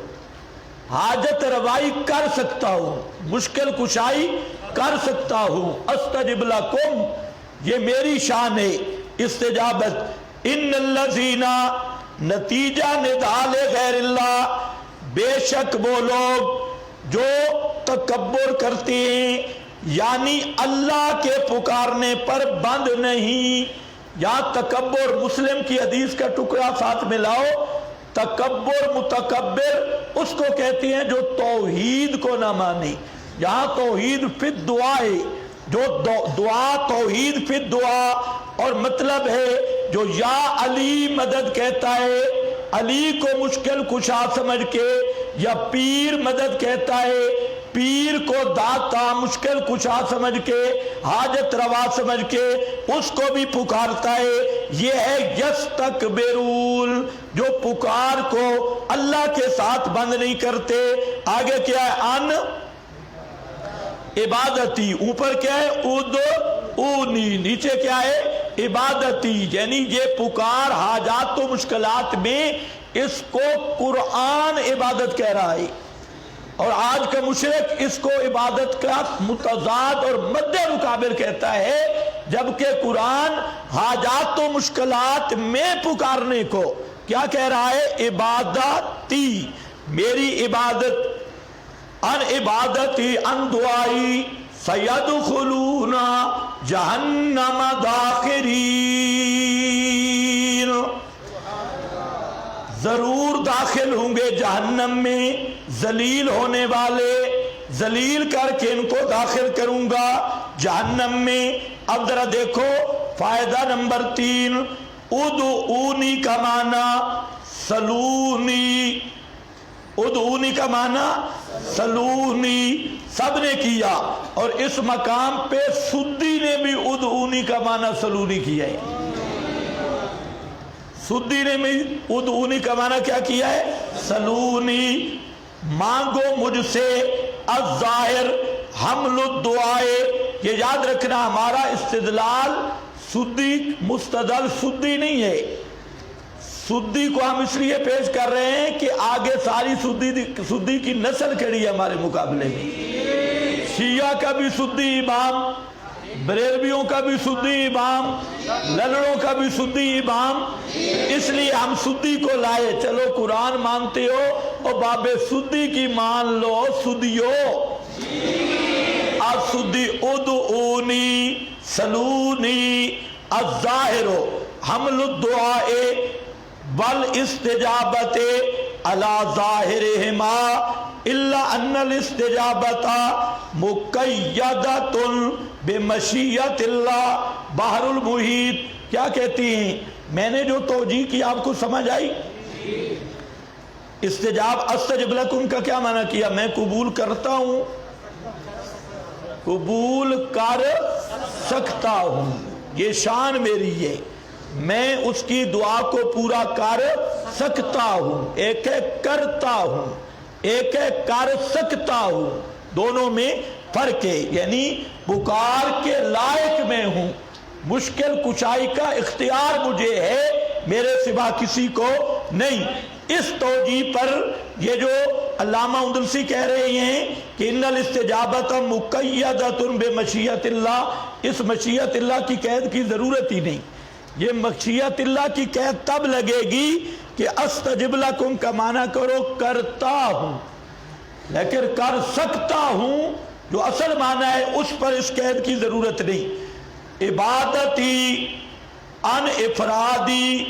حاجت روائی کر سکتا ہوں، مشکل کشائی کر سکتا ہوں۔ استجب لکم، یہ میری شان ہے استجابت۔ ان الذین، نتیجہ ندال غیر اللہ، بے شک وہ لوگ جو تکبر کرتے ہیں، یعنی اللہ کے پکارنے پر بند نہیں۔ یا تکبر، مسلم کی حدیث کا ٹکڑا ساتھ میں لاؤ، تکبر متکبر اس کو کہتے ہیں جو توحید کو نہ مانے۔ یہاں توحید فی الدعا ہے، جو دعا توحید فی الدعا، اور مطلب ہے جو یا علی مدد کہتا ہے، علی کو مشکل کشا سمجھ کے، یا پیر مدد کہتا ہے، پیر کو داتا مشکل کشا سمجھ کے، حاجت روا سمجھ کے اس کو بھی پکارتا ہے، یہ ہے یستکبرون، جو پکار کو اللہ کے ساتھ بند نہیں کرتے۔ آگے کیا ہے؟ ان عبادتی، اوپر کیا ہے؟ ادعونی، نیچے کیا ہے؟ عبادتی، یعنی یہ پکار حاجات و مشکلات میں اس کو قرآن عبادت کہہ رہا ہے، اور آج کا مشرک اس کو عبادت کا متضاد اور مد مقابل کہتا ہے، جبکہ قرآن حاجات و مشکلات میں پکارنے کو کیا کہہ رہا ہے؟ عبادتی، میری عبادت، ان عبادتی ان دعائی سیدخلون جہنم داخرین۔ ضرور داخل ہوں گے جہنم میں ذلیل ہونے والے، ذلیل کر کے ان کو داخل کروں گا جہنم میں۔ اب ذرا دیکھو فائدہ نمبر 3، ادعونی کا معنی سلونی، ادعونی کا معنی سلونی سب نے کیا، اور اس مقام پہ سدی نے بھی ادعونی کا معنی سلونی کیا ہے۔ سدی نے بھی ادعونی کا معنی کیا کیا ہے؟ سلونی، مانگو مجھ سے، الظاہر حمل الدعائے، یہ یاد رکھنا ہمارا استدلال سدی مستدل سدی نہیں ہے، سدی کو ہم اس لیے پیش کر رہے ہیں کہ آگے ساری سدی کی نسل کھڑی ہے ہمارے مقابلے میں، شیعہ کا بھی سدی امام، بریلویوں کا بھی سدی امام، للڑوں کا بھی سدی امام، اس لیے ہم سدی کو لائے۔ چلو قرآن مانتے ہو اور باب سدی کی مان لو، سدیو السدی ادعونی سلونی الظاہر حمل الدعاء والاستجابت علی ظاہرہما الا ان الاستجابت مقیدۃ بمشیۃ اللہ۔ بحر المحیط کیا کہتی ہیں؟ میں نے جو توجیہ کی آپ کو سمجھ آئی؟ استجب لکم کا کیا معنی کیا؟ میں قبول کرتا ہوں، قبول کر سکتا ہوں، یہ شان میری ہے، میں اس کی دعا کو پورا کر سکتا ہوں۔ ایک ہے کرتا ہوں، ایک ہے کر سکتا ہوں، دونوں میں فرق ہے، یعنی پکار کے لائق میں ہوں، مشکل کشائی کا اختیار مجھے ہے، میرے سوا کسی کو نہیں۔ اس توجیہ پر یہ جو علامہ اندلسی کہہ رہے ہیں کہ ان الاستجابت مقیدۃ بمشیۃ اللہ، اس مشیت اللہ کی قید کی ضرورت ہی نہیں، یہ مشیت اللہ کی قید تب لگے گی کہ استجب لکم کا معنی کرو کرتا ہوں، لیکن کر سکتا ہوں جو اصل معنی ہے اس پر اس قید کی ضرورت نہیں۔ عبادتی ان افرادی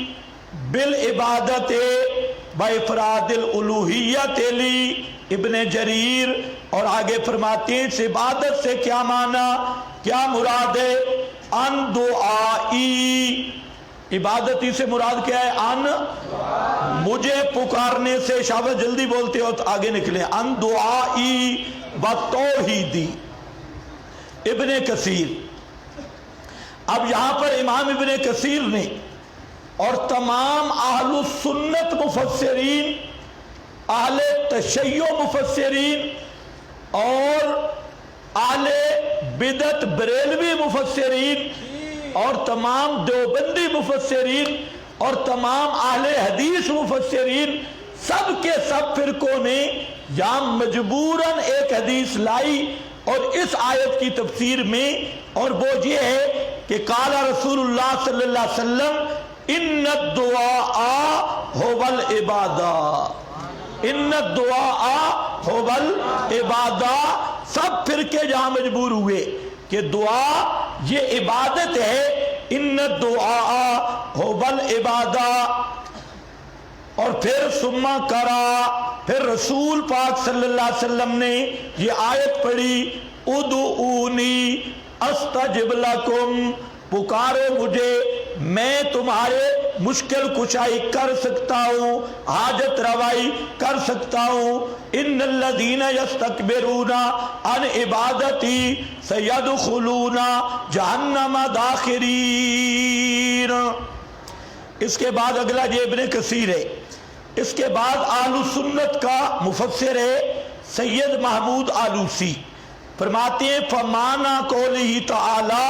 بالعبادت بافراد الالوہیت لی، ابن جریر اور آگے فرماتے ہیں اس عبادت سے کیا معنی، کیا مراد ہے؟ ان دعائی، عبادتی سے مراد کیا ہے؟ ان مجھے پکارنے سے، شاوت جلدی بولتے ہو تو آگے نکلے، ان دعائی بتوحیدی۔ ابن کثیر، اب یہاں پر امام ابن کثیر نے اور تمام اہل السنت مفسرین، اہل تشیع مفسرین اور اہل بدعت بریلوی مفسرین اور تمام دیوبندی مفسرین اور تمام اہل حدیث مفسرین، سب کے سب فرقوں نے یا مجبوراً ایک حدیث لائی اور اس آیت کی تفسیر میں، اور وہ یہ ہے کہ قال رسول اللہ صلی اللہ علیہ وسلم ان الدعاء هو العبادہ، ان الدعاء هو العبادہ۔ سب فرقے جہاں مجبور ہوئے کہ دعا یہ عبادت ہے، ان الدعاء هو العبادہ، اور پھر ثم کرا، پھر رسول پاک صلی اللہ علیہ وسلم نے یہ آیت پڑھی، ادعونی استجب لکم، پکارو مجھے میں تمہارے مشکل کشائی کر سکتا ہوں، حاجت روائی کر سکتا ہوں۔ ان الذین یستکبرون عن عبادتی سیدخلون جہنم داخرین۔ اس کے بعد اگلا یہ ابن کثیر ہے، اس کے بعد اہل سنت کا مفسر ہے سید محمود آلوسی، فرماتے ہیں فمانا قولہ تعالی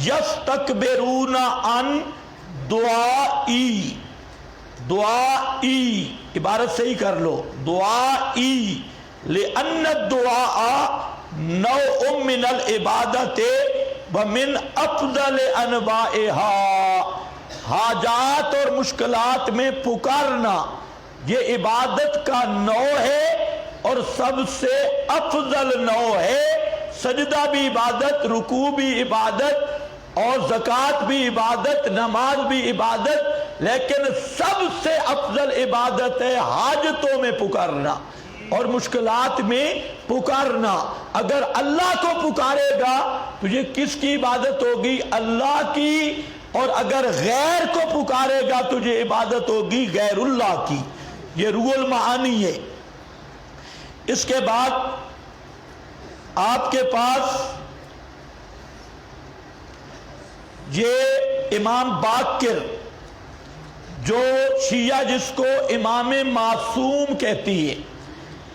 یستکبرون عن دعائی، دعائی عبارت صحیح کر لو، دعائی، لأن الدعاء نوع من العبادت ومن افضل انواعها، حاجات اور مشکلات میں پکارنا یہ عبادت کا نوع ہے اور سب سے افضل نوع ہے۔ سجدہ بھی عبادت، رکوع بھی عبادت، اور زکوٰۃ بھی عبادت، نماز بھی عبادت، لیکن سب سے افضل عبادت ہے حاجتوں میں پکارنا اور مشکلات میں پکارنا۔ اگر اللہ کو پکارے گا تو یہ کس کی عبادت ہوگی؟ اللہ کی، اور اگر غیر کو پکارے گا تو یہ عبادت ہوگی غیر اللہ کی۔ یہ روح المعانی ہے۔ اس کے بعد آپ کے پاس یہ امام باقر، جو شیعہ جس کو امام معصوم کہتی ہے،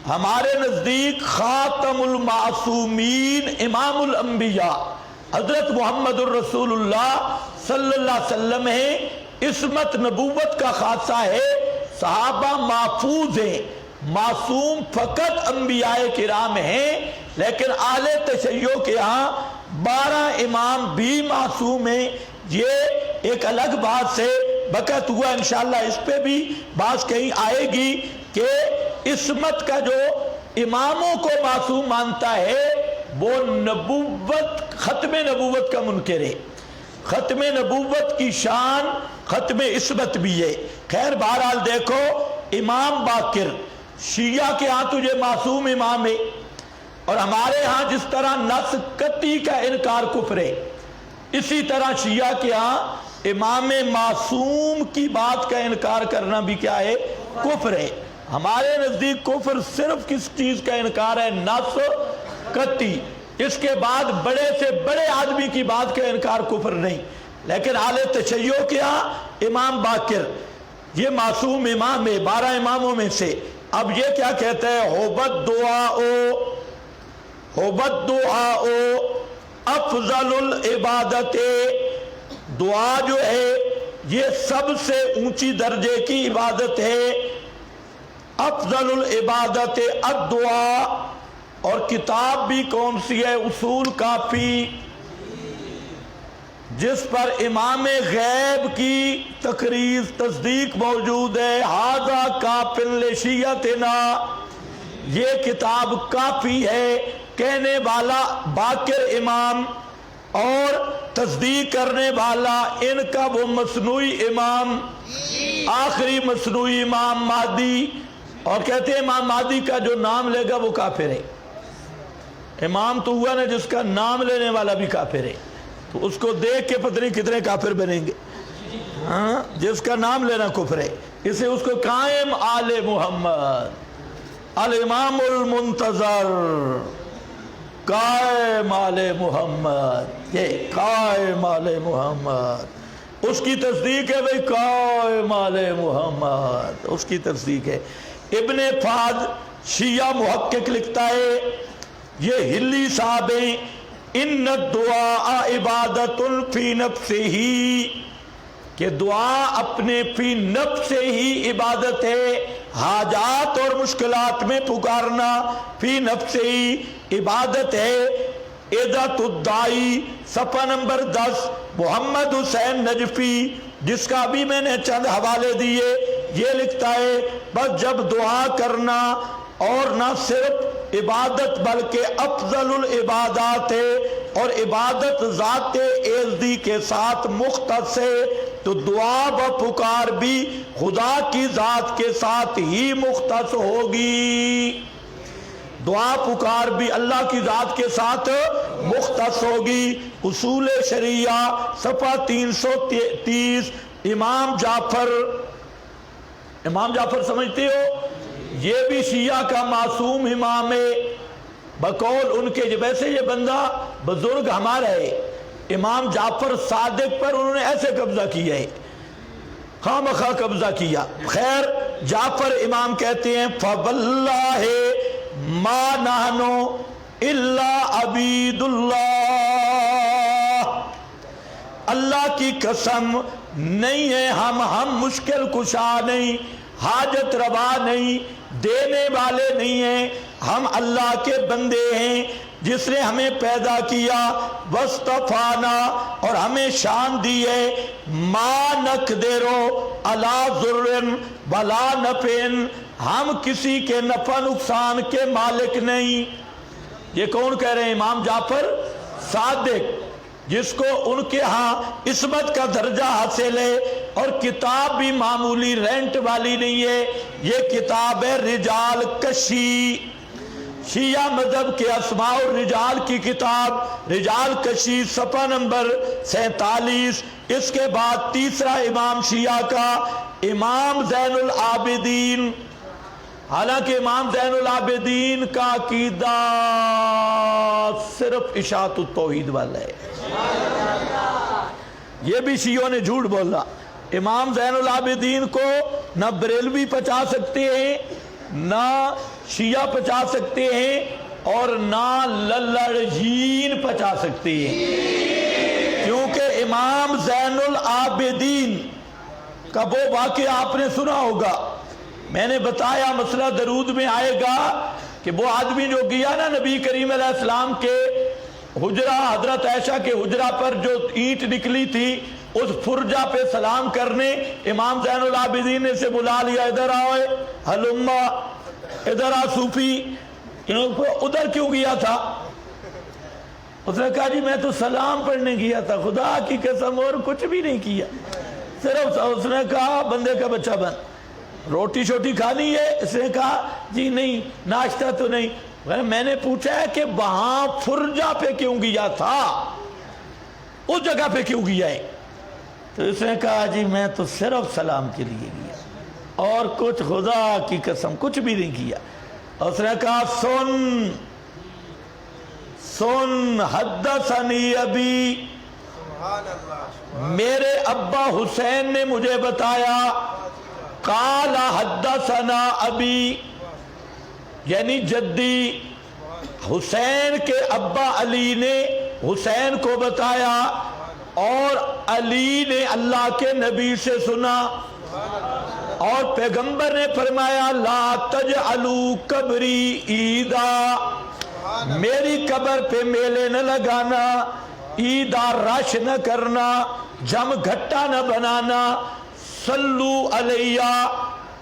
ہمارے نزدیک خاتم المعصومین امام الانبیاء حضرت محمد الرسول اللہ صلی اللہ علیہ وسلم ہے۔ عصمت نبوت کا خاصہ ہے، صحابہ محفوظ ہیں، معصوم فقط انبیاء کرام ہیں، لیکن اہل تشیع کے ہاں 12 امام بھی معصوم ہیں۔ یہ ایک الگ بات سے وقت ہوا، انشاءاللہ اس پہ بھی بات کہیں آئے گی کہ عصمت کا جو اماموں کو معصوم مانتا ہے وہ نبوت، ختم نبوت کا منکر ہے۔ ختم نبوت کی شان ختم عصمت بھی ہے۔ خیر بہرحال دیکھو، امام باقر شیعہ کے ہاں تجھے معصوم امام ہے، اور ہمارے ہاں جس طرح نص قطعی کا انکار کفر ہے، اسی طرح شیعہ کے ہاں امام معصوم کی بات کا انکار کرنا بھی کیا ہے؟ کفر ہے۔ ہمارے نزدیک کفر صرف کس چیز کا انکار ہے؟ نص قطعی۔ اس کے بعد بڑے سے بڑے آدمی کی بات کا انکار کفر نہیں، لیکن اہل تشیع کے ہاں امام باقر یہ معصوم امام ہے 12 اماموں میں سے۔ اب یہ کیا کہتا ہے؟ ہوبت دعاء افضل العبادت، دعا جو ہے یہ سب سے اونچی درجے کی عبادت ہے۔ افضل العبادت الدعاء، اور کتاب بھی کون سی ہے؟ اصول کافی، جس پر امام غیب کی تقریر تصدیق موجود ہے۔ ھذا کافٍ لشیعتنا، یہ کتاب کافی ہے۔ کہنے والا باقر امام اور تصدیق کرنے والا ان کا وہ مصنوعی امام، آخری مصنوعی امام مہدی، اور کہتے ہیں امام مہدی کا جو نام لے گا وہ کافر ہے۔ امام تو ہوا نا جس کا نام لینے والا بھی کافر ہے، تو اس کو دیکھ کے پتہ نہیں کتنے کافر بنیں گے۔ ہاں، جس کا نام لینا کفر ہے، اسے اس کو قائم آل محمد، الامام المنتظر، قائم آل محمد، یہ قائم آل محمد، اس کی تصدیق ہے بھئی قائم آل محمد، اس کی تصدیق ہے۔ ابن فہد شیعہ محقق لکھتا ہے، یہ ہلی صاحب ہیں، ان الدعاء عبادت فی نفسہ، کہ دعا اپنے فی نفس ہی عبادت ہے۔ حاجات اور مشکلات میں پکارنا فی نفس ہی عبادت ہے۔ عدت الدائی صفحہ نمبر 10، محمد حسین نجفی، جس کا بھی میں نے چند حوالے دیے، یہ لکھتا ہے بس جب دعا کرنا اور نہ صرف عبادت بلکہ افضل العبادات ہے، اور عبادت ذات ایزدی کے ساتھ مختص ہے، تو دعا و پکار بھی خدا کی ذات کے ساتھ ہی مختص ہوگی۔ دعا پکار بھی اللہ کی ذات کے ساتھ مختص ہوگی۔ اصول شریعہ صفحہ 330، امام جعفر سمجھتے ہو؟ یہ بھی شیعہ کا معصوم امام ہے بقول ان کے۔ ویسے یہ بندہ بزرگ ہمارا ہے، امام جعفر صادق پر انہوں نے ایسے قبضہ کیا ہے، خواہ مخواہ قبضہ کیا۔ خیر، جعفر امام کہتے ہیں فَوَاللَّهِ مَا نَحْنُ إِلَّا عَبِيدُ اللَّهِ، اللہ کی قسم نہیں ہے ہم مشکل کشا نہیں، حاجت روا نہیں، دینے والے نہیں ہیں، ہم اللہ کے بندے ہیں جس نے ہمیں پیدا کیا، وَاسْتَفَانَا، اور ہمیں شان دی ہے، مَا نَقْدِرُ عَلَىٰ ضُرٍّ وَلَا نَفْعٍ، ہم کسی کے نفع نقصان کے مالک نہیں۔ یہ کون کہہ رہے ہیں؟ امام جعفر صادق، جس کو ان کے ہاں عصمت کا درجہ حاصل ہے، اور کتاب بھی معمولی رینٹ والی نہیں ہے، یہ کتاب ہے رجال کشی، شیعہ مذہب کے اسماء الرجال کی کتاب رجال کشی، صفحہ نمبر 47۔ اس کے بعد تیسرا امام شیعہ کا امام زین العابدین، حالانکہ امام زین العابدین کا عقیدہ صرف اشاعت التوحید والا ہے، یہ بھی شیعوں نے جھوٹ بولا۔ امام زین العابدین کو نہ بریلوی پچا سکتے ہیں، نہ شیعہ پچا سکتے ہیں، اور نہ للڑجین پچا سکتے ہیں، کیونکہ امام زین العابدین کا وہ واقعہ آپ نے سنا ہوگا، میں نے بتایا مسئلہ درود میں آئے گا کہ وہ آدمی جو گیا نا نبی کریم علیہ السلام کے حجرہ، حضرت عائشہ کے حجرہ پر جو اینٹ نکلی تھی اس فرجہ پہ سلام کرنے، امام زین العابدین نے اسے بلا لیا، ادھر آؤ ہلما، ادھر آ صوفی، ادھر کیوں گیا تھا؟ اس نے کہا جی میں تو سلام پڑھنے گیا تھا، خدا کی قسم اور کچھ بھی نہیں کیا، صرف اس نے کہا بندے کا بچہ بن، روٹی شوٹی کھانی ہے؟ اس نے کہا جی نہیں، ناشتہ تو نہیں۔ میں نے پوچھا ہے کہ وہاں فرجہ پہ کیوں گیا تھا، اس جگہ پہ کیوں گیا ہے؟ تو اس نے کہا جی میں تو صرف سلام کے لیے گیا اور کچھ، خدا کی قسم کچھ بھی نہیں کیا۔ اس نے کہا سن حدثنی ابی، میرے ابا حسین نے مجھے بتایا، قال حدثنا ابی، یعنی جدی حسین کے ابا علی نے حسین کو بتایا، اور علی نے اللہ کے نبی سے سنا، اور پیغمبر نے فرمایا لا تجعلوا قبری عیدا، میری قبر پہ میلے نہ لگانا، عیدہ رش نہ کرنا، جم گھٹا نہ بنانا، صلو علیہ،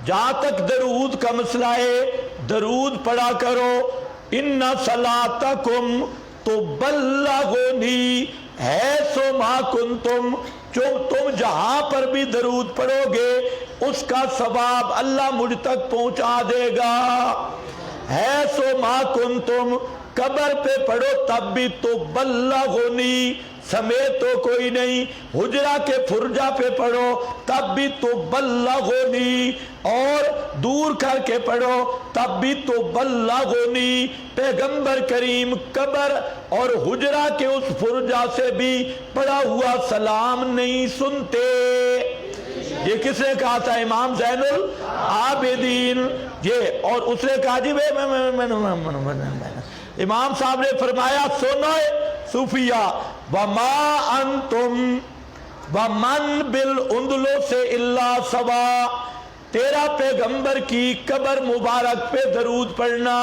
جہاں تک درود کا مسئلہ ہے درود پڑھا کرو، ان صلاتکم تبلغنی حیث ما کنتم، جو تم جہاں پر بھی درود پڑھو گے اس کا ثواب اللہ مجھ تک پہنچا دے گا، حیث ما کنتم، قبر پہ پڑھو تب بھی تبلغنی، سمیت تو کوئی نہیں، حجرہ کے فرجہ پہ پڑھو تب بھی تبلغنی، اور دور کر کے پڑھو تب بھی تبلغنی، پیغمبر کریم قبر اور حجرہ کے اس فرجہ سے بھی پڑھا ہوا سلام نہیں سنتے۔ یہ کس نے کہا تھا؟ امام زین العابدین، یہ، اور اس نے کہا جی امام صاحب نے فرمایا سنو صوفیہ، وما انتم ومن بالاندلس الا سوا، تیرا پیغمبر کی قبر مبارک پہ درود پڑھنا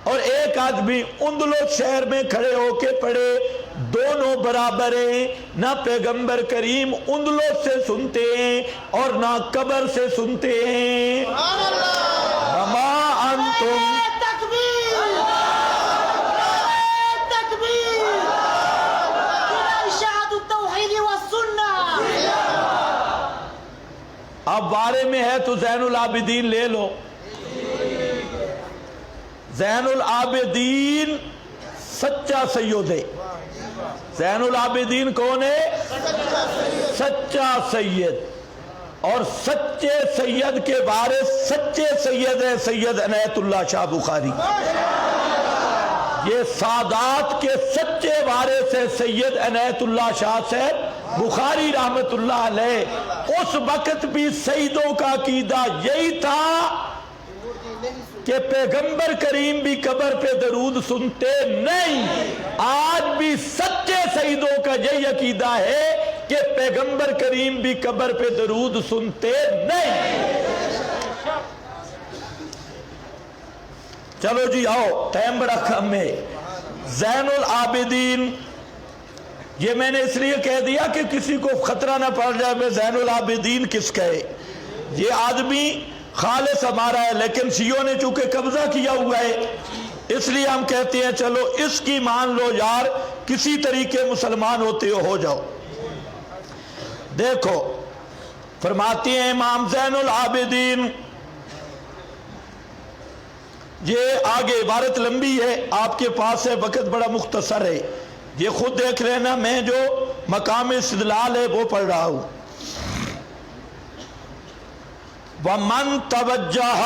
اور ایک آدمی اندلس شہر میں کھڑے ہو کے پڑھے، دونوں برابر ہیں، نہ پیغمبر کریم اندلس سے سنتے ہیں اور نہ قبر سے سنتے ہیں۔ وما انتم، اب بارے میں ہے تو زین العابدین لے لو۔ زین العابدین سچا سید ہے۔ زین العابدین کون ہے؟ سچا سید، اور سچے سید کے وارث سچے سید ہے سید عنایت اللہ شاہ بخاری، یہ سادات کے سچے وارث ہے سید عنایت اللہ شاہ صاحب بخاری رحمت اللہ علیہ۔ اس وقت بھی سیدوں کا عقیدہ یہی تھا کہ پیغمبر کریم بھی قبر پہ درود سنتے نہیں، آج بھی سچے سیدوں کا یہی عقیدہ ہے کہ پیغمبر کریم بھی قبر پہ درود سنتے نہیں۔ چلو جی آؤ، ٹائم بڑا کم ہے۔ زین العابدین، یہ میں نے اس لیے کہہ دیا کہ کسی کو خطرہ نہ پڑ جائے میں زین العابدین کس کہے، یہ آدمی خالص ہمارا ہے، لیکن شیعوں نے چونکہ قبضہ کیا ہوا ہے اس لیے ہم کہتے ہیں چلو اس کی مان لو یار، کسی طریقے مسلمان ہوتے ہو جاؤ۔ دیکھو فرماتی ہیں امام زین العابدین، یہ آگے عبارت لمبی ہے، آپ کے پاس ہے، وقت بڑا مختصر ہے، یہ خود دیکھ لینا، میں جو مقام استدلال ہے وہ پڑھ رہا ہوں۔ وَمَن تَوَجَّهَ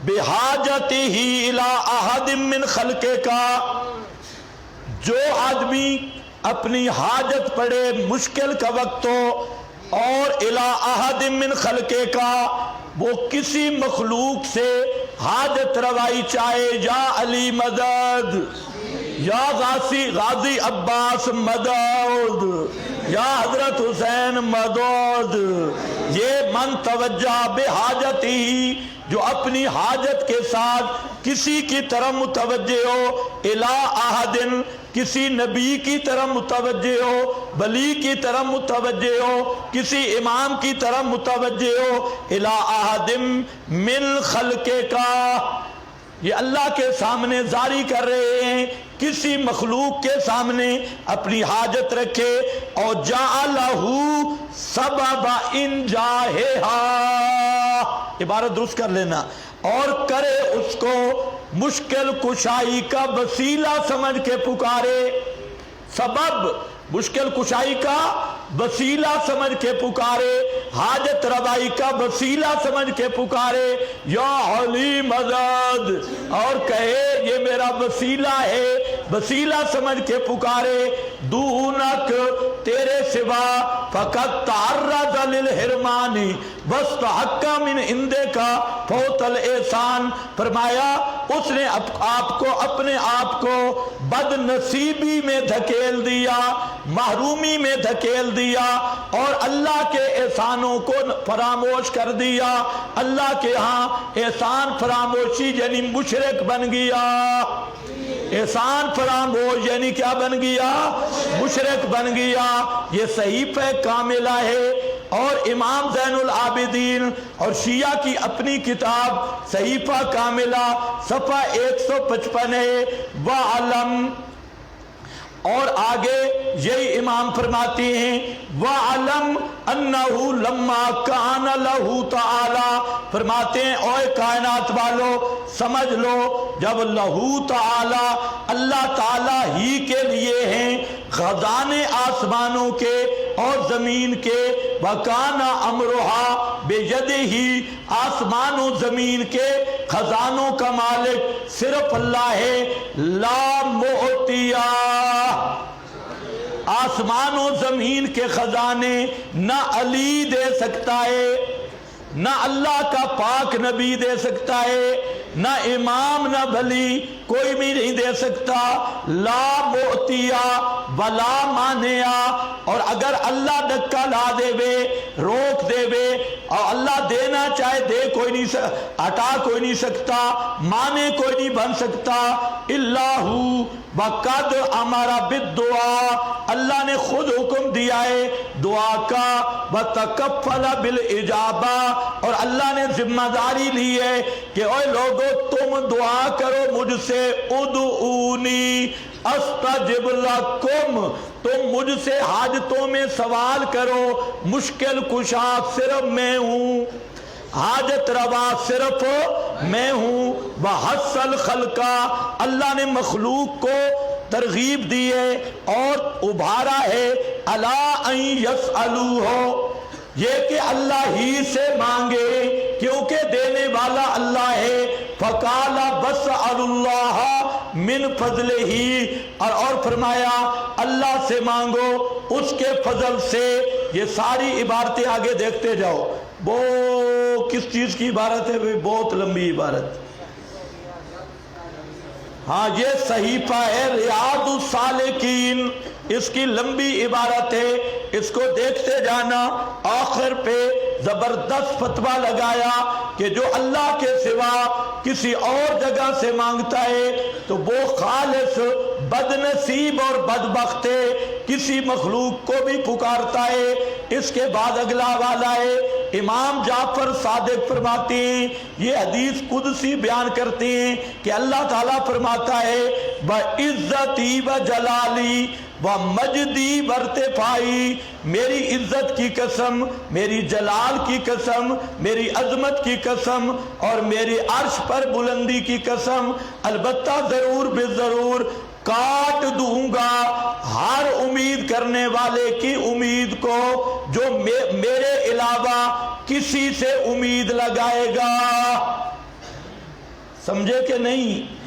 بِحَاجَتِهِ إِلَىٰ أَحَدٍ مِّنْ خَلْقِكَ، جو آدمی اپنی حاجت پڑے، مشکل کا وقت ہو، اور إِلَىٰ أَحَدٍ مِّنْ خَلْقِكَ، وہ کسی مخلوق سے حاجت روائی چاہے، یا علی مدد، یا غازی عباس مدد، یا حضرت حسین مدد، یہ من توجہ بحاجتی، جو اپنی حاجت کے ساتھ کسی کی طرف متوجہ ہو، الی احد، کسی نبی کی طرف متوجہ ہو، ولی کی طرف متوجہ ہو، کسی امام کی طرف متوجہ ہو، الی احد من خلقے کا، یہ اللہ کے سامنے جاری کر رہے ہیں، کسی مخلوق کے سامنے اپنی حاجت رکھے، اور جعلہ سبب انجاہہا، عبارت درست کر لینا، اور کرے اس کو مشکل کشائی کا وسیلہ سمجھ کے پکارے، سبب مشکل کشائی کا وسیلہ سمجھ کے پکارے، حاجت روائی کا وسیلہ سمجھ کے پکارے، یا علی مدد، اور کہے یہ میرا وسیلہ ہے، وسیلہ سمجھ کے پکارے، دونک، تیرے سوا، فقط تعرض للحرمان واستحق من عندک فوت الاحسان، فرمایا اس نے آپ کو اپنے آپ کو بد نصیبی میں دھکیل دیا، محرومی میں دھکیل دیا، اور اللہ کے احسانوں کو فراموش کر دیا، اللہ کے ہاں احسان فراموشی یعنی مشرک بن گیا، احسان فراموش یعنی کیا بن گیا؟ مشرک بن گیا۔ یہ صحیفہ کاملہ ہے، اور امام زین العابدین اور شیعہ کی اپنی کتاب صحیفہ کاملہ صفحہ 155 ہے، وَعَلَمْ، اور آگے یہی امام فرماتے ہیں، وَعَلَمْ أَنَّهُ لَمَّا كَانَ لَهُ تَعَالَى، فرماتے ہیں اوے کائنات والو سمجھ لو، جب لہو تعالی اللہ تعالی ہی کے لیے ہیں خزانے آسمانوں کے اور زمین کے، وَكَانَ أَمْرُهَا بِيَدِهِ، آسمان و زمین کے خزانوں کا مالک صرف اللہ ہے، لا مؤتیہ، آسمان و زمین کے خزانے نہ علی دے سکتا ہے، نہ اللہ کا پاک نبی دے سکتا ہے، نہ امام نہ ولی، کوئی بھی نہیں دے سکتا، لا معطیہ ولا مانع، اور اگر اللہ دھکا لا دے وے، روک دے وے، اور اللہ دینا چاہے دے کوئی نہیں، ہٹا کوئی نہیں سکتا، مانے کوئی نہیں بن سکتا، اللہ وقد امر بالدعاء، اللہ نے خود حکم دیا ہے دعا کا، وتکفل بالاجابہ، اور اللہ نے ذمہ داری لی ہے کہ اوے لوگو تم دعا کرو مجھ سے، ادعونی استجب لکم، تم مجھ سے حاجتوں میں سوال کرو، مشکل کشا صرف میں ہوں، حاجت روا صرف میں ہوں، وحسن خلقہ، اللہ نے مخلوق کو ترغیب دی ہے اور ابھارا ہے، الا ان یسألوہ، یہ کہ اللہ ہی سے مانگے، کیونکہ دینے والا اللہ ہے، فقال بسأل اللہ من فضلہ، اور فرمایا اللہ سے مانگو اس کے فضل سے۔ یہ ساری عبارتیں آگے دیکھتے جاؤ، وہ کس چیز کی عبارت ہے؟ بہت لمبی عبارت، ہاں یہ صحیفہ ہے ریاض الصالحین، اس کی لمبی عبارت ہے، اس کو دیکھتے جانا۔ آخر پہ زبردست فتویٰ لگایا کہ جو اللہ کے سوا کسی اور جگہ سے مانگتا ہے تو وہ خالص بد نصیب اور بدبخت ہے، کسی مخلوق کو بھی پکارتا ہے۔ اس کے بعد اگلا والا ہے، امام جعفر صادق فرماتے ہیں، یہ حدیث قدسی بیان کرتے ہیں کہ اللہ تعالیٰ فرماتا ہے، بَعِزَّتِي وَجَلَالِي، ومجدی برتفائی، میری عزت کی قسم، میری جلال کی قسم، میری عظمت کی قسم اور میری عرش پر بلندی کی قسم، البتہ ضرور بے ضرور کاٹ دوں گا ہر امید کرنے والے کی امید کو جو میرے علاوہ کسی سے امید لگائے گا۔ سمجھے کہ نہیں؟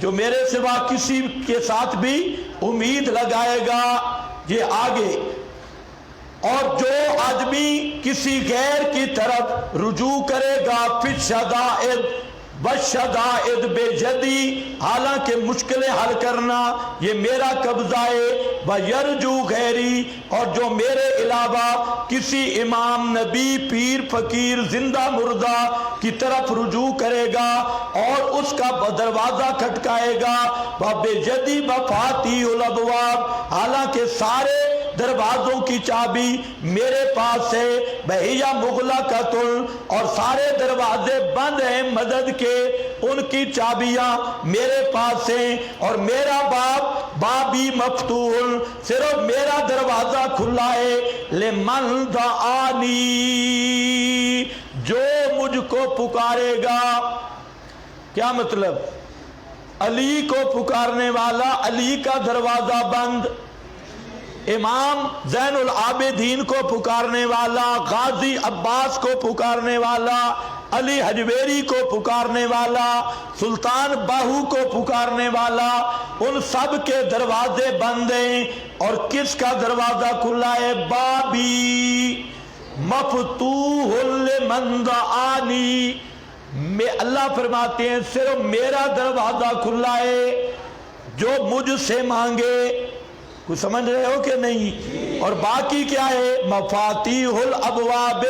جو میرے سوا کسی کے ساتھ بھی امید لگائے گا، یہ آگے۔ اور جو آدمی کسی غیر کی طرف رجوع کرے گا فی الشدائد والشدائد بجدی، حالانکہ مشکلیں حل کرنا یہ میرا قبضہ ہے، وَيَرْجُو غیری، اور جو میرے علاوہ کسی امام، نبی، پیر، فقیر، زندہ مردہ کی طرف رجوع کرے گا اور اس کا دروازہ کھٹکائے گا، وَبِجَدِي مَفَاتِيحُ الْأَبْوَابِ، حالانکہ سارے دروازوں کی چابی میرے پاس ہے، بہیا مغلقۃ، اور سارے دروازے بند ہیں مدد کے، ان کی چابیاں میرے پاس ہیں، اور میرا بابی مفتوح، صرف میرا دروازہ کھلا ہے، لمن دعانی، جو مجھ کو پکارے گا۔ کیا مطلب؟ علی کو پکارنے والا، علی کا دروازہ بند، امام زین العابدین کو پکارنے والا، غازی عباس کو پکارنے والا، علی حجویری کو پکارنے والا، سلطان باہو کو پکارنے والا، ان سب کے دروازے بند ہیں، اور کس کا دروازہ کھلا ہے؟ بابی مفتوح لمن دعانی، اللہ فرماتے ہیں صرف میرا دروازہ کھلا ہے، جو مجھ سے مانگے۔ کچھ سمجھ رہے ہو کہ نہیں؟ اور باقی کیا ہے؟ مفاتیح الابواب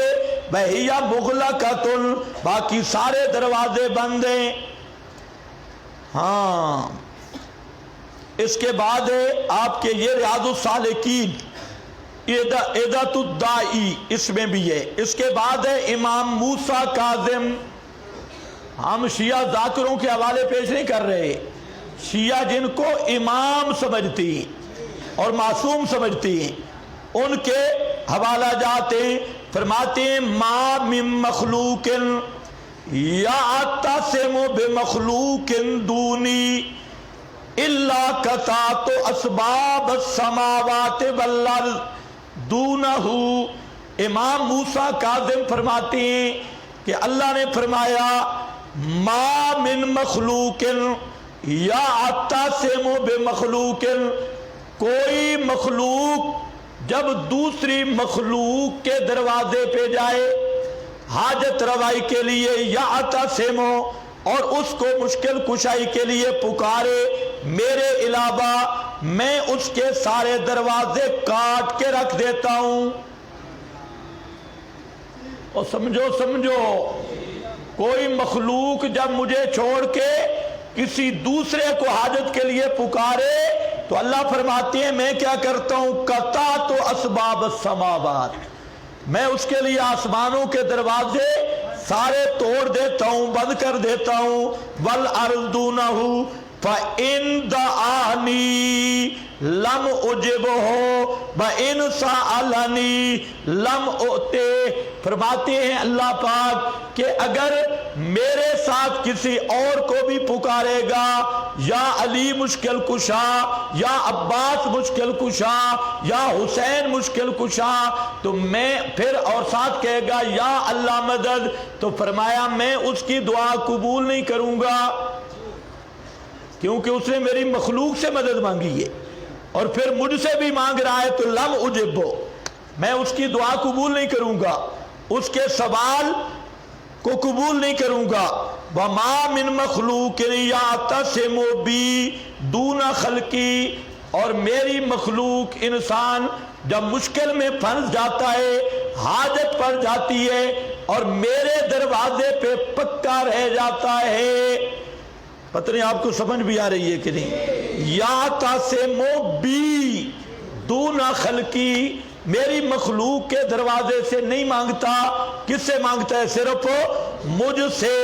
وہی مغلقۃ، باقی سارے دروازے بند ہیں۔ ہاں، اس کے بعد ہے آپ کے یہ ریاض الصالحین، عدت الدائی، اس میں بھی ہے۔ اس کے بعد ہے امام موسیٰ کاظم۔ ہم شیعہ ذاکروں کے حوالے پیش نہیں کر رہے، شیعہ جن کو امام سمجھتی ہیں اور معصوم سمجھتی ہیں، ان کے حوالہ جاتے ہیں۔ فرماتے ہیں ما من مخلوق یعتصم بمخلوق دونی الا قطعت اسباب السماوات والارض دونہ۔ امام موسیٰ کاظم فرماتے ہیں کہ اللہ نے فرمایا ما من مخلوق یعتصم بمخلوق، کوئی مخلوق جب دوسری مخلوق کے دروازے پہ جائے حاجت روائی کے لیے، یعتصم، اور اس کو مشکل کشائی کے لیے پکارے میرے علاوہ، میں اس کے سارے دروازے کاٹ کے رکھ دیتا ہوں۔ اور سمجھو کوئی مخلوق جب مجھے چھوڑ کے کسی دوسرے کو حاجت کے لیے پکارے تو اللہ فرماتے ہیں میں کیا کرتا ہوں؟ قطعت اسباب السماوات، میں اس کے لیے آسمانوں کے دروازے سارے توڑ دیتا ہوں، بند کر دیتا ہوں۔ والارض دونہ فإن دعانی لم اجبہ وإن سألنی لم اؤتہ۔ فرماتے ہیں اللہ پاک کہ اگر میرے ساتھ کسی اور کو بھی پکارے گا، یا علی مشکل کشا، یا عباس مشکل کشا، یا حسین مشکل کشا، تو میں پھر اور ساتھ کہے گا یا اللہ مدد، تو فرمایا میں اس کی دعا قبول نہیں کروں گا، کیونکہ اس نے میری مخلوق سے مدد مانگی ہے اور پھر مجھ سے بھی مانگ رہا ہے، تو لم اجبہ، میں اس کی دعا قبول نہیں کروں گا، اس کے سوال کو قبول نہیں کروں گا۔ وَمَا مِن مَخْلُوقٍ يَعْتَصِمُ بِي دُونَ خَلْقِي، اور میری مخلوق انسان جب مشکل میں پھنس جاتا ہے، حاجت پڑ جاتی ہے اور میرے دروازے پہ پکا رہ جاتا ہے، پتہ نہیں آپ کو سمجھ بھی آ رہی ہے کہ نہیں؟ یعتصم بی دون خلقی، میری مخلوق کے دروازے سے نہیں مانگتا، کس سے مانگتا ہے؟ صرف مجھ سے،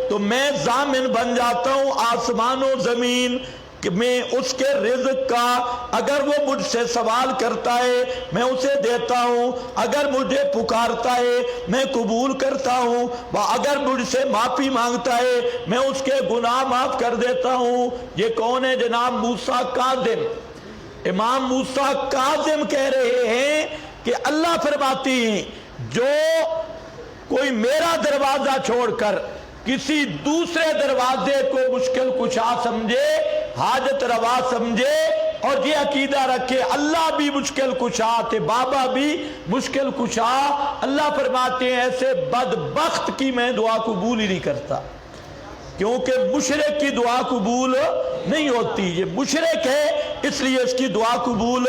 تو میں ضامن بن جاتا ہوں آسمان و زمین کہ میں اس کے رزق کا اگر وہ مجھ سے سوال کرتا ہے میں اسے دیتا ہوں، اگر مجھے پکارتا ہے میں قبول کرتا ہوں، اگر مجھ سے معافی مانگتا ہے میں اس کے گناہ معاف کر دیتا ہوں۔ یہ کون ہے جناب؟ موسیٰ کاظم۔ امام موسیٰ کاظم کہہ رہے ہیں کہ اللہ فرماتے ہیں جو کوئی میرا دروازہ چھوڑ کر کسی دوسرے دروازے کو مشکل کشا سمجھے، حاجت روا سمجھے اور یہ عقیدہ رکھے اللہ بھی مشکل کشا تھے، بابا بھی مشکل کشا، اللہ فرماتے ہیں ایسے بدبخت کی میں دعا قبول ہی نہیں کرتا، کیونکہ مشرک کی دعا قبول نہیں ہوتی۔ یہ مشرک ہے اس لیے اس کی دعا قبول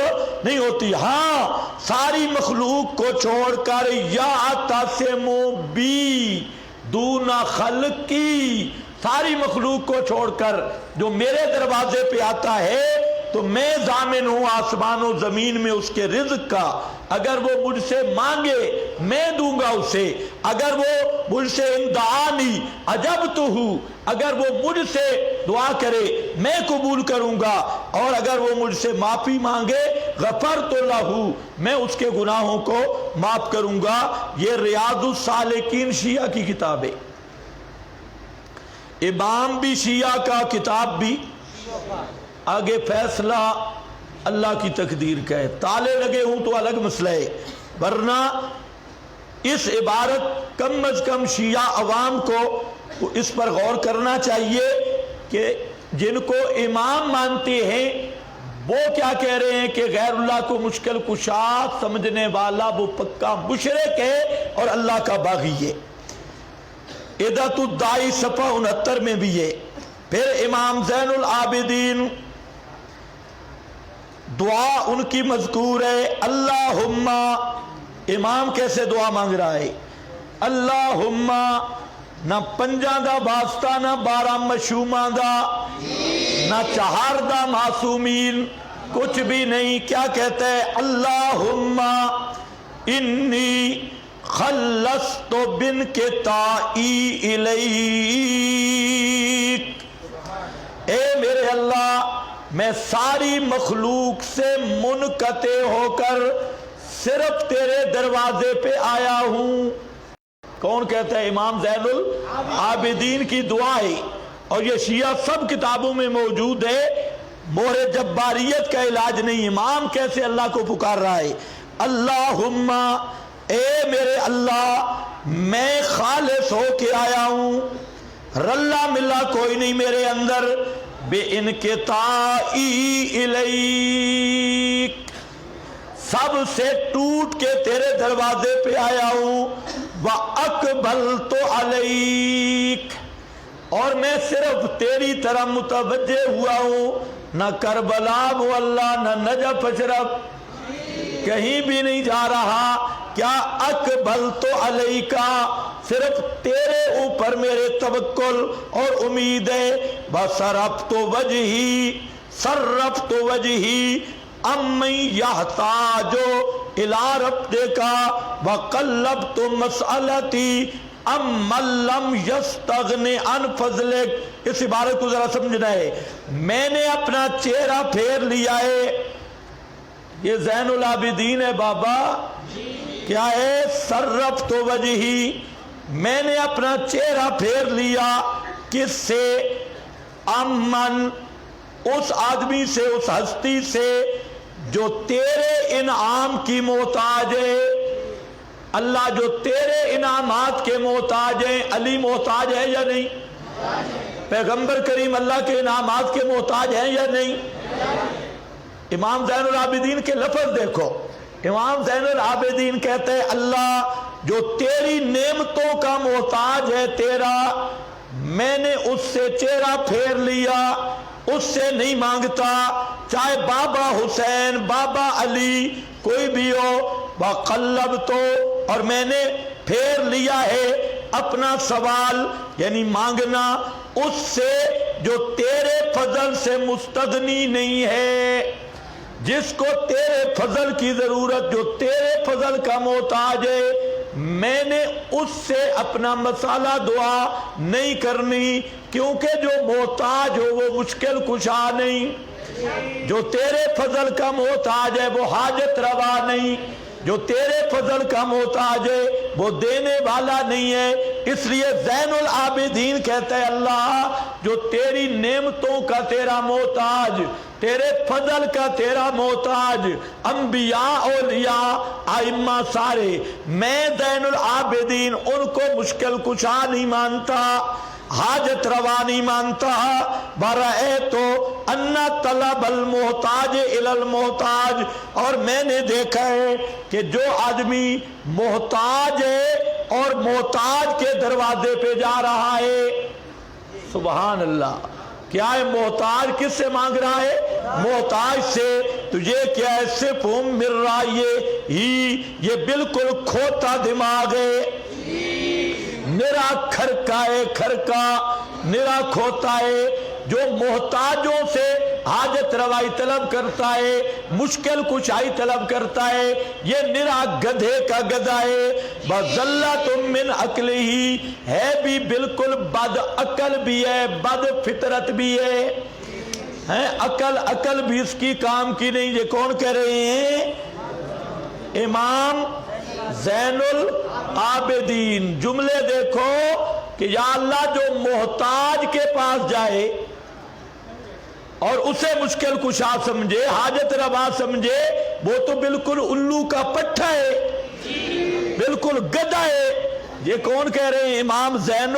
نہیں ہوتی۔ ہاں ساری مخلوق کو چھوڑ کر یا تاسمو بی دون خلقی، ساری مخلوق کو چھوڑ کر جو میرے دروازے پہ آتا ہے تو میں ضامن ہوں آسمان و زمین میں اس کے رزق کا، اگر وہ مجھ سے مانگے میں دوں گا اسے، اگر وہ مجھ سے اندعانی اجبتہ، اگر وہ مجھ سے دعا کرے میں قبول کروں گا، اور اگر وہ مجھ سے معافی مانگے غفرت لہ، میں اس کے گناہوں کو معاف کروں گا۔ یہ ریاض الصالحین شیعہ کی کتاب ہے، امام بھی شیعہ کا، کتاب بھی، آگے فیصلہ اللہ کی تقدیر کا ہے، تالے لگے ہوں تو الگ مسئلہ ہے، ورنہ اس عبارت کم از کم شیعہ عوام کو اس پر غور کرنا چاہیے کہ جن کو امام مانتے ہیں وہ کیا کہہ رہے ہیں کہ غیر اللہ کو مشکل کشا سمجھنے والا وہ پکا مشرک ہے اور اللہ کا باغی ہے۔ عدت الدائی صفحہ 69 میں بھی ہے۔ پھر امام زین العابدین دعا ان کی مذکور ہے، اللہم، امام کیسے دعا مانگ رہا ہے، اللہم، نہ پنجاں دا واسطہ نہ 12 مشوماں دا نہ 4 دا معصومین، کچھ بھی نہیں، کیا کہتا ہے، اللہم انی خلصت بن کے تائی الیک، اے میرے اللہ میں ساری مخلوق سے منقطع ہو کر صرف تیرے دروازے پہ آیا ہوں۔ کون کہتا ہے؟ امام زین العابدین کی دعا ہے، اور یہ شیعہ سب کتابوں میں موجود ہے۔ مہر جباریت کا علاج نہیں، امام کیسے اللہ کو پکار رہا ہے، اللہم، اے میرے اللہ میں خالص ہو کے آیا ہوں، رلا ملا کوئی نہیں میرے اندر، بے انقطاعی الیک، سب سے ٹوٹ کے تیرے دروازے پہ آیا ہوں، وَأَقْبَلْتُ عَلَيْكَ، اور میں صرف تیری طرح متوجہ ہوا ہوں، نہ کربلا معلیٰ نہ نجف اشرف کہیں بھی نہیں جا رہا، کیا اقبلت علیکا، صرف تیرے اوپر میرے توکل اور امید ہے، بصرفت وجہی، صرفت وجہی امن یحتاج الی ربک وقلبت مسئلتی امن لم یستغن عن فضلک۔ اس عبارت کو ذرا سمجھنا ہے، میں نے اپنا چہرہ پھیر لیا ہے، یہ زین العابدین ہے بابا، کیا ہے، صرفت وجہی، میں نے اپنا چہرہ پھیر لیا، کس سے، امن، اس آدمی سے، اس ہستی سے جو تیرے انعام کی محتاج ہے۔ اللہ جو تیرے انعامات کے محتاج ہیں، علی محتاج ہے یا نہیں؟ پیغمبر کریم اللہ کے انعامات کے محتاج ہیں یا نہیں؟ امام زین العابدین کے لفظ دیکھو، امام زین العابدین کہتے ہیں اللہ جو تیری نعمتوں کا محتاج ہے تیرا، میں نے اس سے چہرہ پھیر لیا، اس سے نہیں مانگتا، چاہے بابا حسین، بابا علی، کوئی بھی ہو، وقلبت، اور میں نے پھیر لیا ہے اپنا سوال یعنی مانگنا اس سے جو تیرے فضل سے مستغنی نہیں ہے، جس کو تیرے فضل کی ضرورت، جو تیرے فضل کا محتاج ہے، میں نے اس سے اپنا مسئلہ دعا نہیں کرنی، کیونکہ جو محتاج ہو وہ مشکل کشا نہیں، جو تیرے فضل کا محتاج ہے وہ حاجت روا نہیں، جو تیرے فضل کا محتاج ہے وہ دینے والا نہیں ہے۔ اس لیے زین العابدین کہتا ہے اللہ جو تیری نعمتوں کا تیرا محتاج، تیرے فضل کا تیرا محتاج، انبیاء اولیاء ائمہ سارے، میں زین العابدین ان کو مشکل کشا نہیں مانتا، حاجت روا نہیں مانتا۔ برأیتو ان طلب المحتاج الی المحتاج، اور میں نے دیکھا ہے کہ جو آدمی محتاج ہے اور محتاج کے دروازے پہ جا رہا ہے، سبحان اللہ، کیا ہے محتاج کس سے مانگ رہا ہے؟ محتاج سے۔ تجھے کیا ہے؟ صرف مل رہا یہ بالکل کھوتا دماغ ہے، نرا کھرکا ہے، کھرکا نرا کھوتا ہے، جو محتاجوں سے حاجت روائی طلب کرتا ہے، مشکل کشائی طلب کرتا ہے، یہ نرا گدھے کا گدھا ہے۔ بَذَلَّةٌ مِّنْ عَقْلِهِ، ہے بھی بالکل بد عقل بھی ہے، بد فطرت بھی ہے، عقل بھی اس کی کام کی نہیں۔ یہ کون کہہ رہے ہیں؟ امام زین العابدین۔ جملے دیکھو کہ یا اللہ جو محتاج کے پاس جائے اور اسے مشکل کشا سمجھے، حاجت روا سمجھے، وہ تو بالکل الو کا پٹھا ہے، بالکل گدھا ہے۔ یہ کون کہہ رہے ہیں؟ امام زین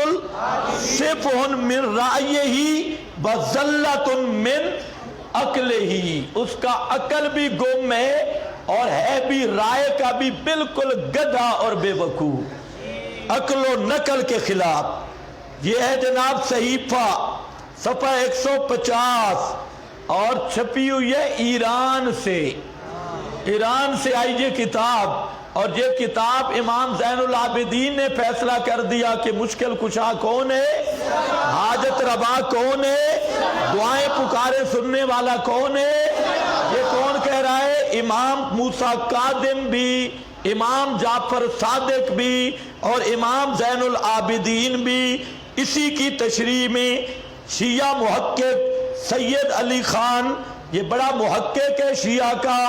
صفح من رأیہ وزلۃ من عقلہ، اس کا عقل بھی گم ہے اور ہے بھی رائے کا بھی بالکل گدھا اور بے وقوف، عقل و نقل کے خلاف۔ یہ ہے جناب صحیفہ صفحہ 150 اور چھپی ہوئی ہے ایران سے آئی یہ کتاب، اور یہ کتاب امام زین العابدین نے فیصلہ کر دیا کہ مشکل کشا کون ہے، حاجت روا کون ہے، دعائیں پکارے سننے والا کون ہے۔ یہ کون کہہ رہا ہے؟ امام موسیٰ کاظم بھی، امام جعفر صادق بھی اور امام زین العابدین بھی۔ اسی کی تشریح میں شیعہ محقق سید علی خان، یہ بڑا محقق ہے شیعہ کا،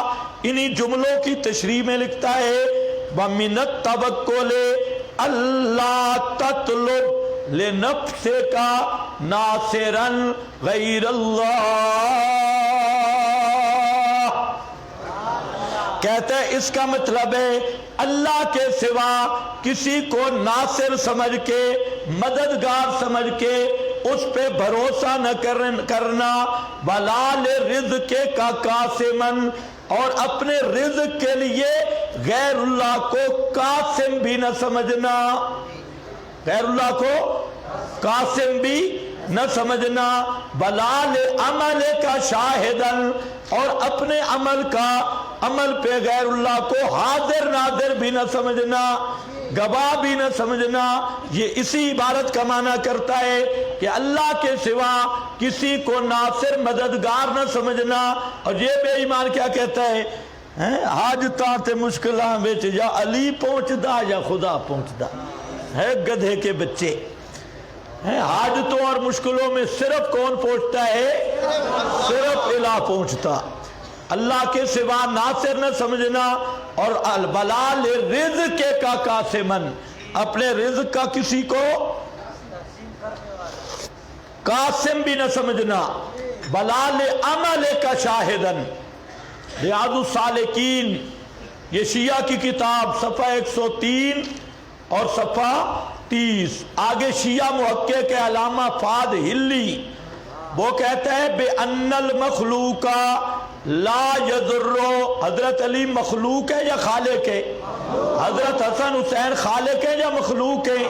انہی جملوں کی تشریح میں لکھتا ہے وَمِنَ التَّوَكُّلِ أَلَّا تَطْلُبْ لِنَفْسِكَ نَاصِرًا غَيْرَ اللَّهِ، کہتے ہیں اس کا مطلب ہے اللہ کے سوا کسی کو ناصر سمجھ کے، مددگار سمجھ کے اس پہ بھروسہ نہ کرنا، بلال رزق کا قاسمن، اور اپنے رزق کے لیے غیر اللہ کو قاسم بھی نہ سمجھنا، غیر اللہ کو قاسم بھی نہ سمجھنا، بلال عمل کا شاہدن، اور اپنے عمل پہ غیر اللہ کو حاضر ناظر بھی نہ سمجھنا، گواہ بھی نہ سمجھنا۔ یہ اسی عبارت کا معنی کرتا ہے کہ اللہ کے سوا کسی کو ناصر مددگار نہ سمجھنا۔ اور یہ بے ایمان کیا کہتا ہے؟ حاجتاں تے مشکلاں وچ یا علی پہنچدا یا خدا پہنچدا ہے، گدھے کے بچے۔ حاجتوں اور مشکلوں میں صرف کون پہنچتا ہے؟ صرف الہ پہنچتا، اللہ کے سوا ناصر نہ سمجھنا۔ اور البلال رزق کا قاسمن، اپنے رزق کا کسی کو قاسم بھی نہ سمجھنا، بلال عمل کا شاہدن۔ ریاض الصالحین، یہ شیعہ کی کتاب، صفحہ 103 اور صفحہ 30۔ آگے شیعہ محقق علامہ فاد ہلی، وہ کہتا ہے بِأَنَّ الْمَخْلُوقَ لا يَضُرُّ، حضرت علی مخلوق ہے یا خالق ہے؟ حضرت حسن حسین خالق ہے یا مخلوق ہے؟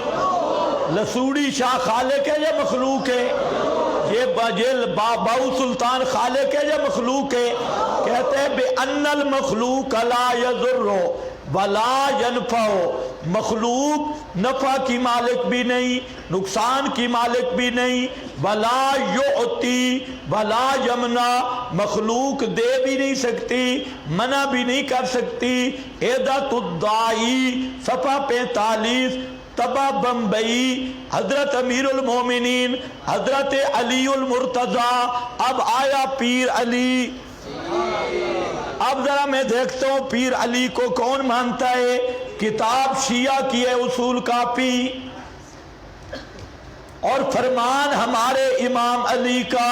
لسوڑی شاہ خالق ہے یا مخلوق ہے؟ یہ باؤ سلطان خالق ہے یا مخلوق ہے؟ کہتے ہیں بِأَنَّ الْمَخْلُوقَ لَا يَضُرُّ ولا ینفع، مخلوق نفع کی مالک بھی نہیں، نقصان کی مالک بھی نہیں، ولا یعطی ولا یمنع، مخلوق دے بھی نہیں سکتی، منع بھی نہیں کر سکتی۔ عدۃ الدائی صفحہ 45 طبع بمبئی، حضرت امیر المومنین حضرت علی المرتضیٰ۔ اب آیا پیر علی، اب ذرا میں دیکھتا ہوں پیر علی کو کون مانتا ہے۔ کتاب شیعہ کی ہے اصول کاپی، اور فرمان ہمارے امام علی کا،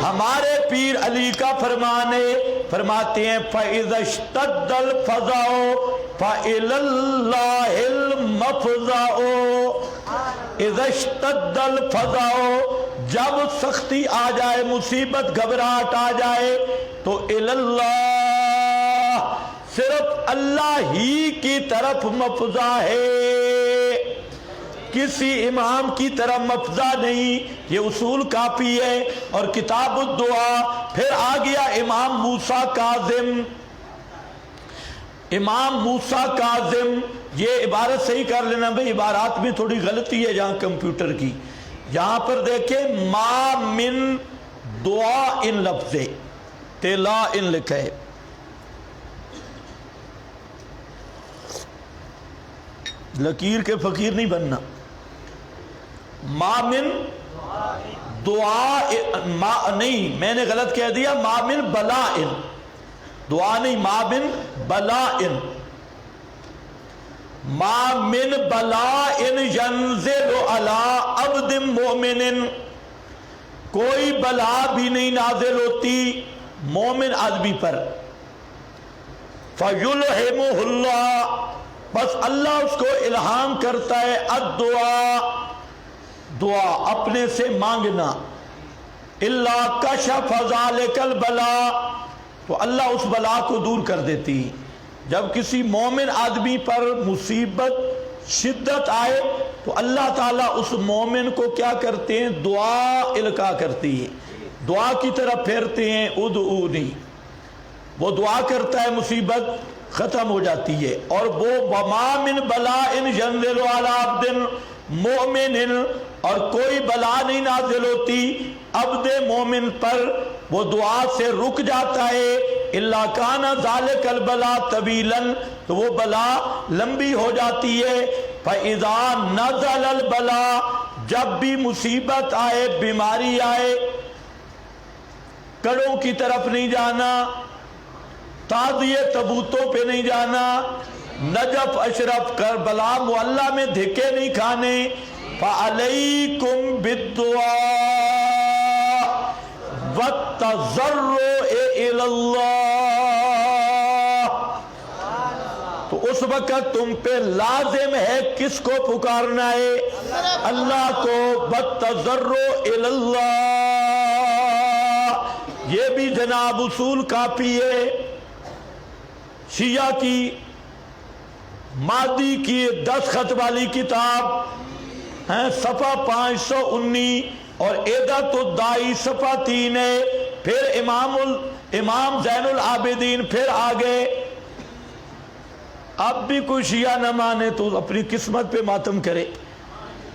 ہمارے پیر علی کا فرمان ہے۔ فرماتے ہیں فَإِذَا اشْتَدَّ الْفَزَعُ فَإِلَى اللَّهِ الْمَفْزَعُ۔ اِذَا اشْتَدَّ الْفَزَعُ، جب سختی آ جائے، مصیبت گھبراہٹ آ جائے تو اِلَى اللَّهِ، صرف اللہ ہی کی طرف مفزع ہے، کسی امام کی طرف مفزع نہیں۔ یہ اصول کافی ہے اور کتاب الدعا۔ پھر آ گیا امام موسیٰ کاظم، امام موسیٰ کاظم۔ یہ عبارت صحیح کر لینا بھئی، عبارات میں تھوڑی غلطی ہے جہاں کمپیوٹر کی۔ یہاں پر دیکھیں ما من دعا ان لفظ لا ان لکھا ہے، لکیر کے فقیر نہیں بننا۔ ما من دعا، نہیں میں نے غلط کہہ دیا، ما من بلائن، دعا نہیں، ما من بلائن، ما من بلائن ینزل علی عبد مومن، کوئی بلا بھی نہیں نازل ہوتی مومن آدمی پر۔ فَيُلْحِمُهُ اللَّهُ، بس اللہ اس کو الہام کرتا ہے، الدعا، دعا اپنے سے مانگنا، الا کشف ذلک البلاء، تو اللہ اس بلا کو دور کر دیتی۔ جب کسی مومن آدمی پر مصیبت شدت آئے تو اللہ تعالیٰ اس مومن کو کیا کرتے ہیں؟ دعا القا کرتی ہے، دعا کی طرف پھیرتے ہیں، ادعونی، وہ دعا کرتا ہے، مصیبت ختم ہو جاتی ہے۔ اور وہ وما من بلاء ينزل على عبد مؤمن، اور کوئی بلا نہیں نازل ہوتی عبد مومن پر، وہ دعا سے رک جاتا ہے، الا کان ذلک البلاء طویلا، تو وہ بلا لمبی ہو جاتی ہے۔ فاذا نزل البلاء، جب بھی مصیبت آئے، بیماری آئے، کڑوں کی طرف نہیں جانا، تازیے تبوتوں پہ نہیں جانا، نجف اشرف کربلا معلیٰ میں دھکے نہیں کھانے، فَعَلَيْكُمْ بِالدُّعَاءِ وَالتَّضَرُّعِ إِلَى اللَّهِ، تو اس وقت تم پہ لازم ہے کس کو پکارنا ہے؟ اللہ کو، وَالتَّضَرُّعِ إِلَى اللَّهِ۔ یہ بھی جناب اصول کافی ہے شیعہ کی، مادی کی 10 خط والی کتاب ہیں، صفحہ 519، اور عدۃ الدائی صفحہ 3 ہے۔ پھر امام زین العابدین پھر آگے۔ اب بھی کوئی شیعہ نہ مانے تو اپنی قسمت پہ ماتم کرے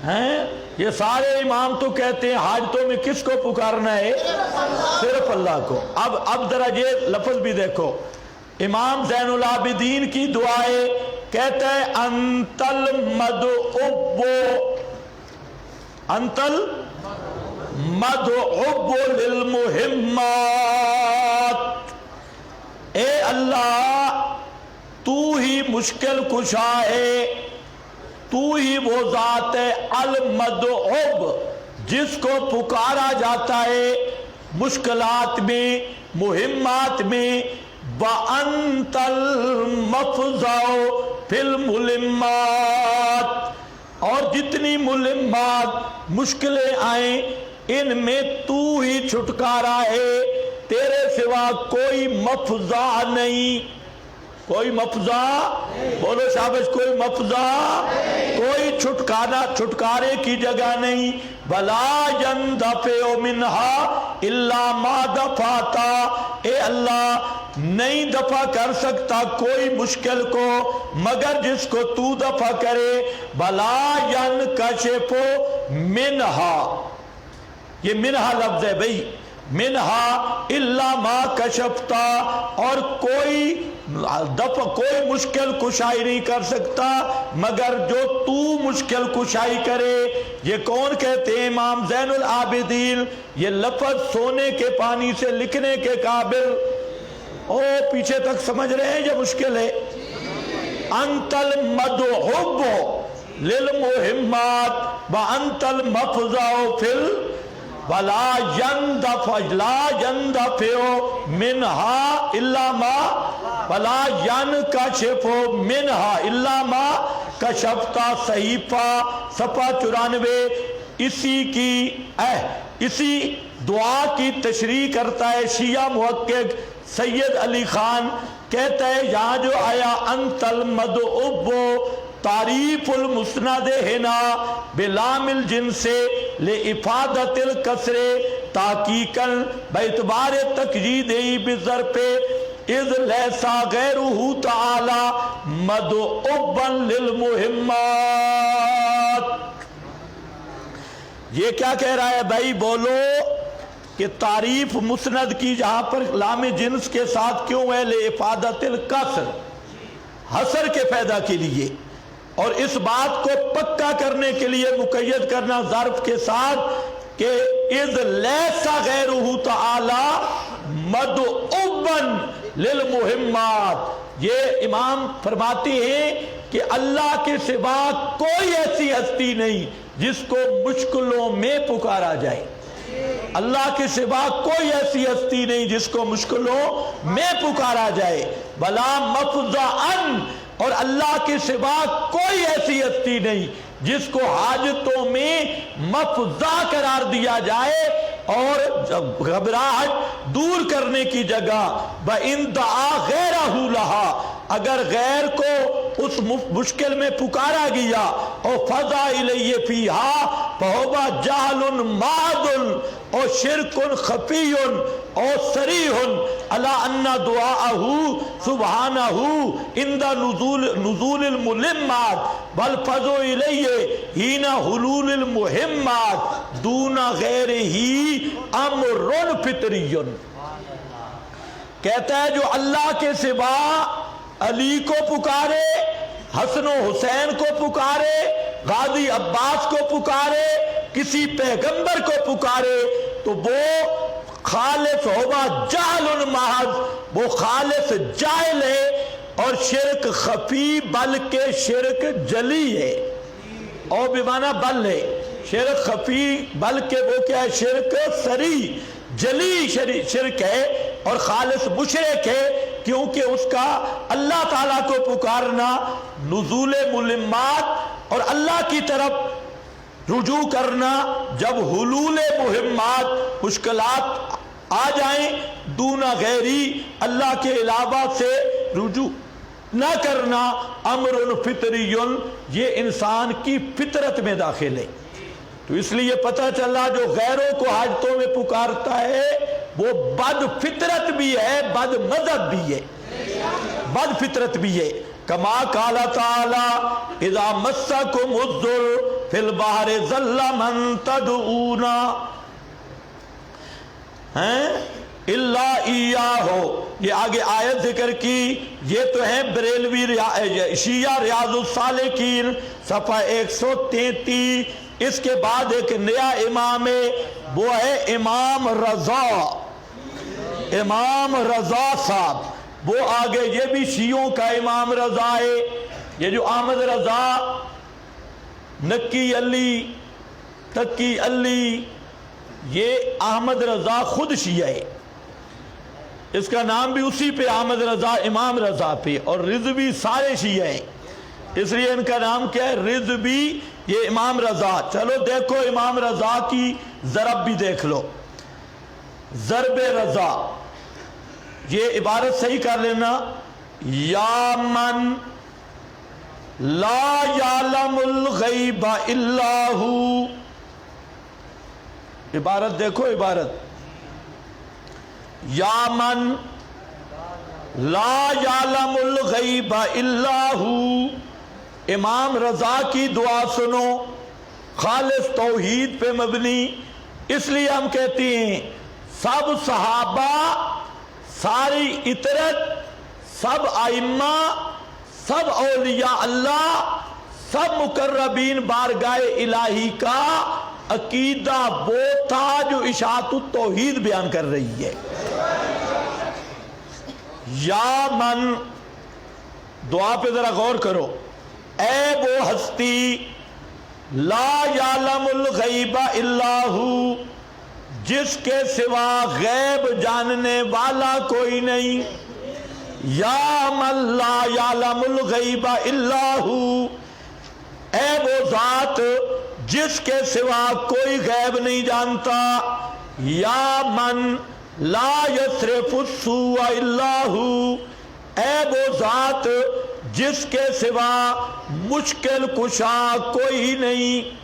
ہیں۔ یہ سارے امام تو کہتے ہیں حاجتوں میں کس کو پکارنا ہے؟ صرف اللہ کو۔ اب ذرا یہ لفظ بھی دیکھو، امام زین العابدین کی دعائیں کہتا ہے انت المدعو، انت المدعو للمہمات، اے اللہ تو ہی مشکل کشا ہے، تو ہی وہ ذات ہے المدعو جس کو پکارا جاتا ہے مشکلات میں، مہمات میں، وَأَنْتَ الْمَفْزَعُ فِي الْمُلِمَّاتِ، اور جتنی ملمات مشکلیں آئیں ان میں تو ہی چھٹکارا ہے، تیرے سوا کوئی مفزع نہیں، کوئی مفزع، بولو شابش، کوئی مفزع، کوئی چھٹکارے کی جگہ نہیں۔ وَلَا يَنْدَفِعُ مِنْهَا إِلَّا مَا دَفَعْتَ، اے اللہ نہیں دفع کر سکتا کوئی مشکل کو مگر جس کو تو دفع کرے، بلا ینکشف منہا، یہ منہا لفظ ہے بھئی، منہا الا ما کشفتا، اور کوئی مشکل کشائی نہیں کر سکتا مگر جو تو مشکل کشائی کرے۔ یہ کون کہتے ہیں؟ امام زین العابدین۔ یہ لفظ سونے کے پانی سے لکھنے کے قابل، او پیچھے تک سمجھ رہے ہیں؟ یہ مشکل ہے۔ انت المدحب للمہمات وانت المفزع فی ولا يندفع منها الا ما ولا ينكشف منها الا ما کشفتا، صحیفہ صفحہ 94۔ اسی دعا کی تشریح کرتا ہے شیعہ محقق سید علی خان، کہتا ہے یہاں جو آیا انت المدعو، تعریف المسند ہنا بلام الجنس لافادت الکسر تحقیقا باعتبار تقیید بظرف اذ لیسا غیرہ تعالی مدعوبا للمہمات۔ یہ کیا کہہ رہا ہے بھائی؟ بولو کہ تعریف مسند کی جہاں پر لام جنس کے ساتھ کیوں ہے؟ لافادت الکسر، حسر کے پیدا کے لیے، اور اس بات کو پکا کرنے کے لیے مقید کرنا ظرف کے ساتھ کہ اذ لیسا غیرہ تعالی مدعوبا للمہمات۔ یہ امام فرماتے ہیں کہ اللہ کے سوا کوئی ایسی ہستی نہیں جس کو مشکلوں میں پکارا جائے۔ اللہ کے سوا کوئی ایسی ہستی نہیں جس کو مشکلوں میں پکارا جائے، بلا مفزعن، اور اللہ کے سوا کوئی ایسی ہستی نہیں جس کو حاجتوں میں مفزع قرار دیا جائے اور گھبراہٹ دور کرنے کی جگہ بَإِن دَعَا غَيْرَهُ لَهَا، اگر غیر کو اس مشکل میں پکارا گیا، او فضا الیہ فیہا فہوا جہل مادل او شرک خفی او صریح علی ان دعاءہ سبحانہ عند نزول الملمات بل فضو الیہ ہین حلول المہمات دون غیر ہی امر فطری۔ کہتا ہے جو اللہ کے سوا علی کو پکارے، حسن و حسین کو پکارے، غازی عباس کو پکارے، کسی پیغمبر کو پکارے تو وہ خالص ہوگا جہل محض، وہ خالص جاہل ہے اور شرک خفی بلکہ شرک جلی ہے، اور بمعنی بل ہے، شرک خفی بلکہ وہ کیا ہے؟ شرک صریح جلی شرک ہے اور خالص مشرک ہے، کیونکہ اس کا اللہ تعالیٰ کو پکارنا نزول ملمات اور اللہ کی طرف رجوع کرنا جب حلول مہمات مشکلات آ جائیں، دون غیری اللہ کے علاوہ سے رجوع نہ کرنا امر فطری، یہ انسان کی فطرت میں داخل ہے۔ تو اس لیے پتہ چلا جو غیروں کو حاجتوں میں پکارتا ہے وہ بد فطرت بھی ہے، بد مذہب بھی ہے، بد فطرت بھی ہے۔ کما قال تعالی اذا مسکم الضر فی البحر ضل من تدعون الا ایاہ، یہ آگے آیت ذکر کی، یہ تو ہے بریلوی شیعہ ریاض الصالحین صفحہ 133۔ اس کے بعد ایک نیا امام ہے، وہ ہے امام رضا، امام رضا صاحب، وہ آگے یہ بھی شیعوں کا امام رضا ہے۔ یہ جو احمد رضا، نکی علی، تقی علی، یہ احمد رضا خود شیعہ ہے، اس کا نام بھی اسی پہ احمد رضا امام رضا پہ، اور رضوی سارے شیعہ ہیں، اس لیے ان کا نام کیا ہے؟ رضوی، یہ امام رضا۔ چلو دیکھو امام رضا کی ضرب بھی دیکھ لو، ضرب رضا، یہ عبارت صحیح کر لینا، یا من لا یعلم الغیب الا ہو، عبارت دیکھو، عبارت یا من لا یعلم الغیب الا ہو۔ امام رضا کی دعا سنو، خالص توحید پہ مبنی۔ اس لیے ہم کہتے ہیں سب صحابہ، ساری اطرت، سب ائمہ، سب اولیاء اللہ، سب مقربین بارگاہ الہی کا عقیدہ وہ تھا جو اشاعت التوحید بیان کر رہی ہے۔ یا من، دعا پہ ذرا غور کرو، اے وہ ہستی لا یعلم الغیب الا ہو، جس کے سوا غیب جاننے والا کوئی نہیں۔ یا من لا یعلم الغیب الا ہو، اے وہ ذات جس کے سوا کوئی غیب نہیں جانتا۔ یا من لا یصرف السوء الا ہو، اے وہ ذات جس کے سوا مشکل کشا کوئی نہیں،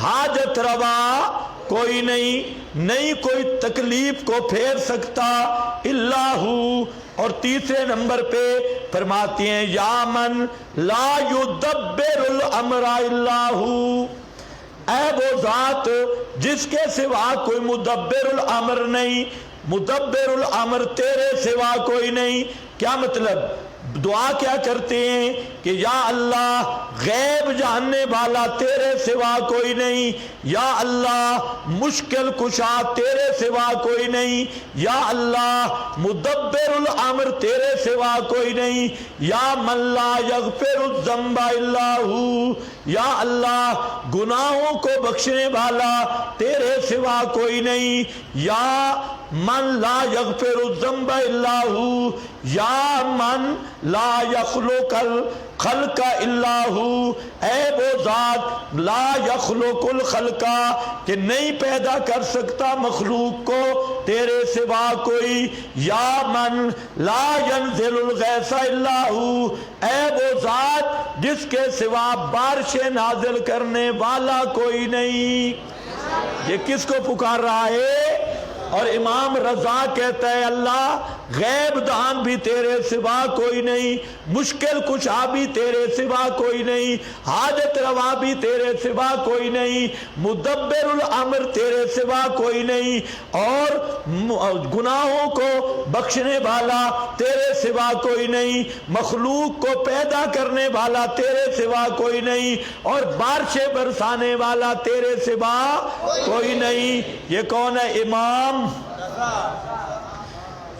حاجت روا کوئی نہیں کوئی تکلیف کو پھیر سکتا الا ہو۔ اور تیسرے نمبر پہ فرماتے ہیں یا من لا یدبر الامر الا ہو، اے وہ ذات جس کے سوا کوئی مدبر الامر نہیں، مدبر الامر تیرے سوا کوئی نہیں۔ کیا مطلب؟ دعا کیا کرتے ہیں کہ یا اللہ غیب جاننے والا تیرے سوا کوئی نہیں، یا اللہ مشکل کشا تیرے سوا کوئی نہیں، یا اللہ مدبر الامر تیرے سوا کوئی نہیں، یا من لا یغفر الذنب الا ہو، یا اللہ گناہوں کو بخشنے والا تیرے سوا کوئی نہیں، یا من لا یغفر الذنب الا ہو، یا من لا یخلق الخلق الا ہو، اے وہ ذات لا یخلق الخلق کہ نہیں پیدا کر سکتا مخلوق کو تیرے سوا کوئی، یا من لا ینزل الغیث الا ہو، اے وہ ذات جس کے سوا بارش نازل کرنے والا کوئی نہیں۔ یہ کس کو پکار رہا ہے؟ اور امام رضا کہتا ہے اللہ غیب دان بھی تیرے سوا کوئی نہیں، مشکل کشا بھی تیرے سوا کوئی نہیں، حاجت روا بھی تیرے سوا کوئی نہیں، مدبر الامر تیرے سوا کوئی نہیں، اور گناہوں کو بخشنے والا تیرے سوا کوئی نہیں، مخلوق کو پیدا کرنے والا تیرے سوا کوئی نہیں، اور بارشیں برسانے والا تیرے سوا کوئی نہیں۔ یہ کون ہے؟ امام۔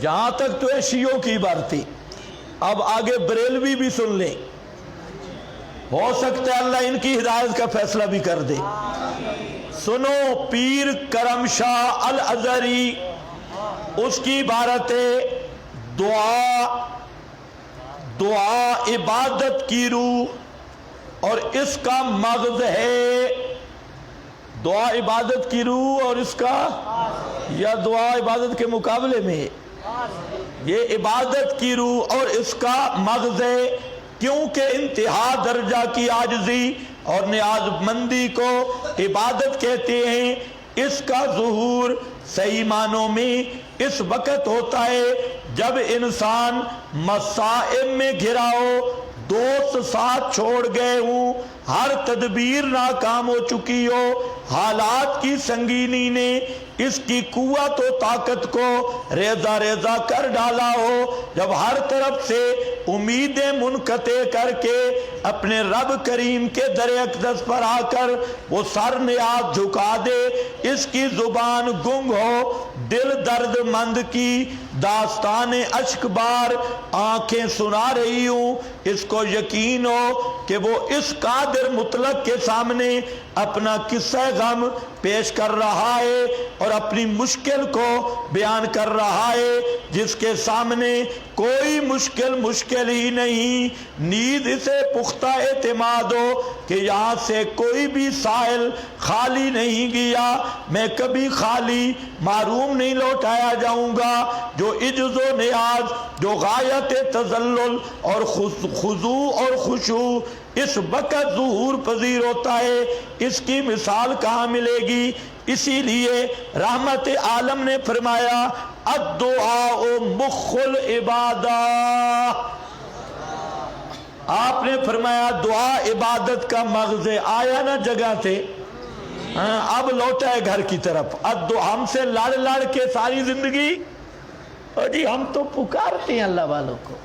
یہاں تک تو ہے شیعوں کی بارتی، اب آگے بریلوی بھی سن لیں، ہو سکتا ہے اللہ ان کی ہدایت کا فیصلہ بھی کر دے۔ سنو پیر کرم شاہ الازہری، اس کی عبارت ہے دعا عبادت کی روح، اور اس کا مغز ہے دعا عبادت کی روح، اور اس کا یا دعا عبادت کے مقابلے میں یہ عبادت کی روح اور اس کا مغز ہے، کیونکہ انتہا درجہ کی عاجزی اور نیاز مندی کو عبادت کہتے ہیں۔ اس کا ظہور صحیح معنوں میں اس وقت ہوتا ہے جب انسان مصائب میں گھرا ہو، دوست ساتھ چھوڑ گئے ہوں، ہر تدبیر ناکام ہو چکی ہو، حالات کی سنگینی نے اس کی قوت و طاقت کو ریزہ ریزہ کر ڈالا ہو، جب ہر طرف سے امیدیں منقطع کر کے اپنے رب کریم کے در اقدس پر آ کر وہ سر نیاز جھکا دے، اس کی زبان گنگ ہو، دل درد مند کی داستان اشک بار آنکھیں سنا رہی ہوں، اس کو یقین ہو کہ وہ اس قادر مطلق کے سامنے اپنا قصہ غم پیش کر رہا ہے اور اپنی مشکل کو بیان کر رہا ہے، جس کے سامنے کوئی مشکل ہی نہیں۔ نیز اسے پختہ اعتماد ہو کہ یہاں سے کوئی بھی سائل خالی نہیں گیا، میں کبھی خالی محروم نہیں لوٹایا جاؤں گا۔ جو عجز و نیاز، جو غایت تذلل اور خضوع اور خشوع اس وقت ظہور پذیر ہوتا ہے، اس کی مثال کہاں ملے گی؟ اسی لیے رحمت عالم نے فرمایا الدعاء مخ العبادہ، آپ نے فرمایا دعا عبادت کا مغز ہے۔ آیا نا جگہ سے، اب لوٹا ہے گھر کی طرف۔ ہم سے لڑ لڑ کے ساری زندگی، اور جی ہم تو پکارتے ہیں اللہ والوں کو،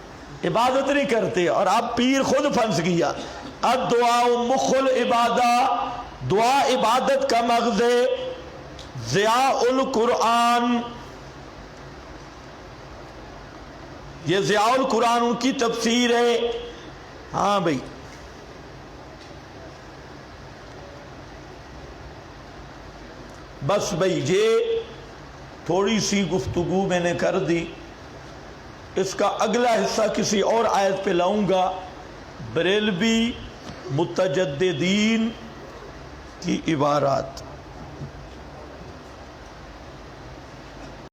عبادت نہیں کرتے، اور اب پیر خود پھنس گیا۔ الدعاء مخ العبادہ، دعا عبادت کا مغز ہے۔ ضیاء القرآن، یہ ضیاء القرآن کی تفسیر ہے۔ ہاں بھائی، بس بھائی یہ تھوڑی سی گفتگو میں نے کر دی، اس کا اگلا حصہ کسی اور آیت پہ لاؤں گا۔ بریلوی متجددین کی عبارات۔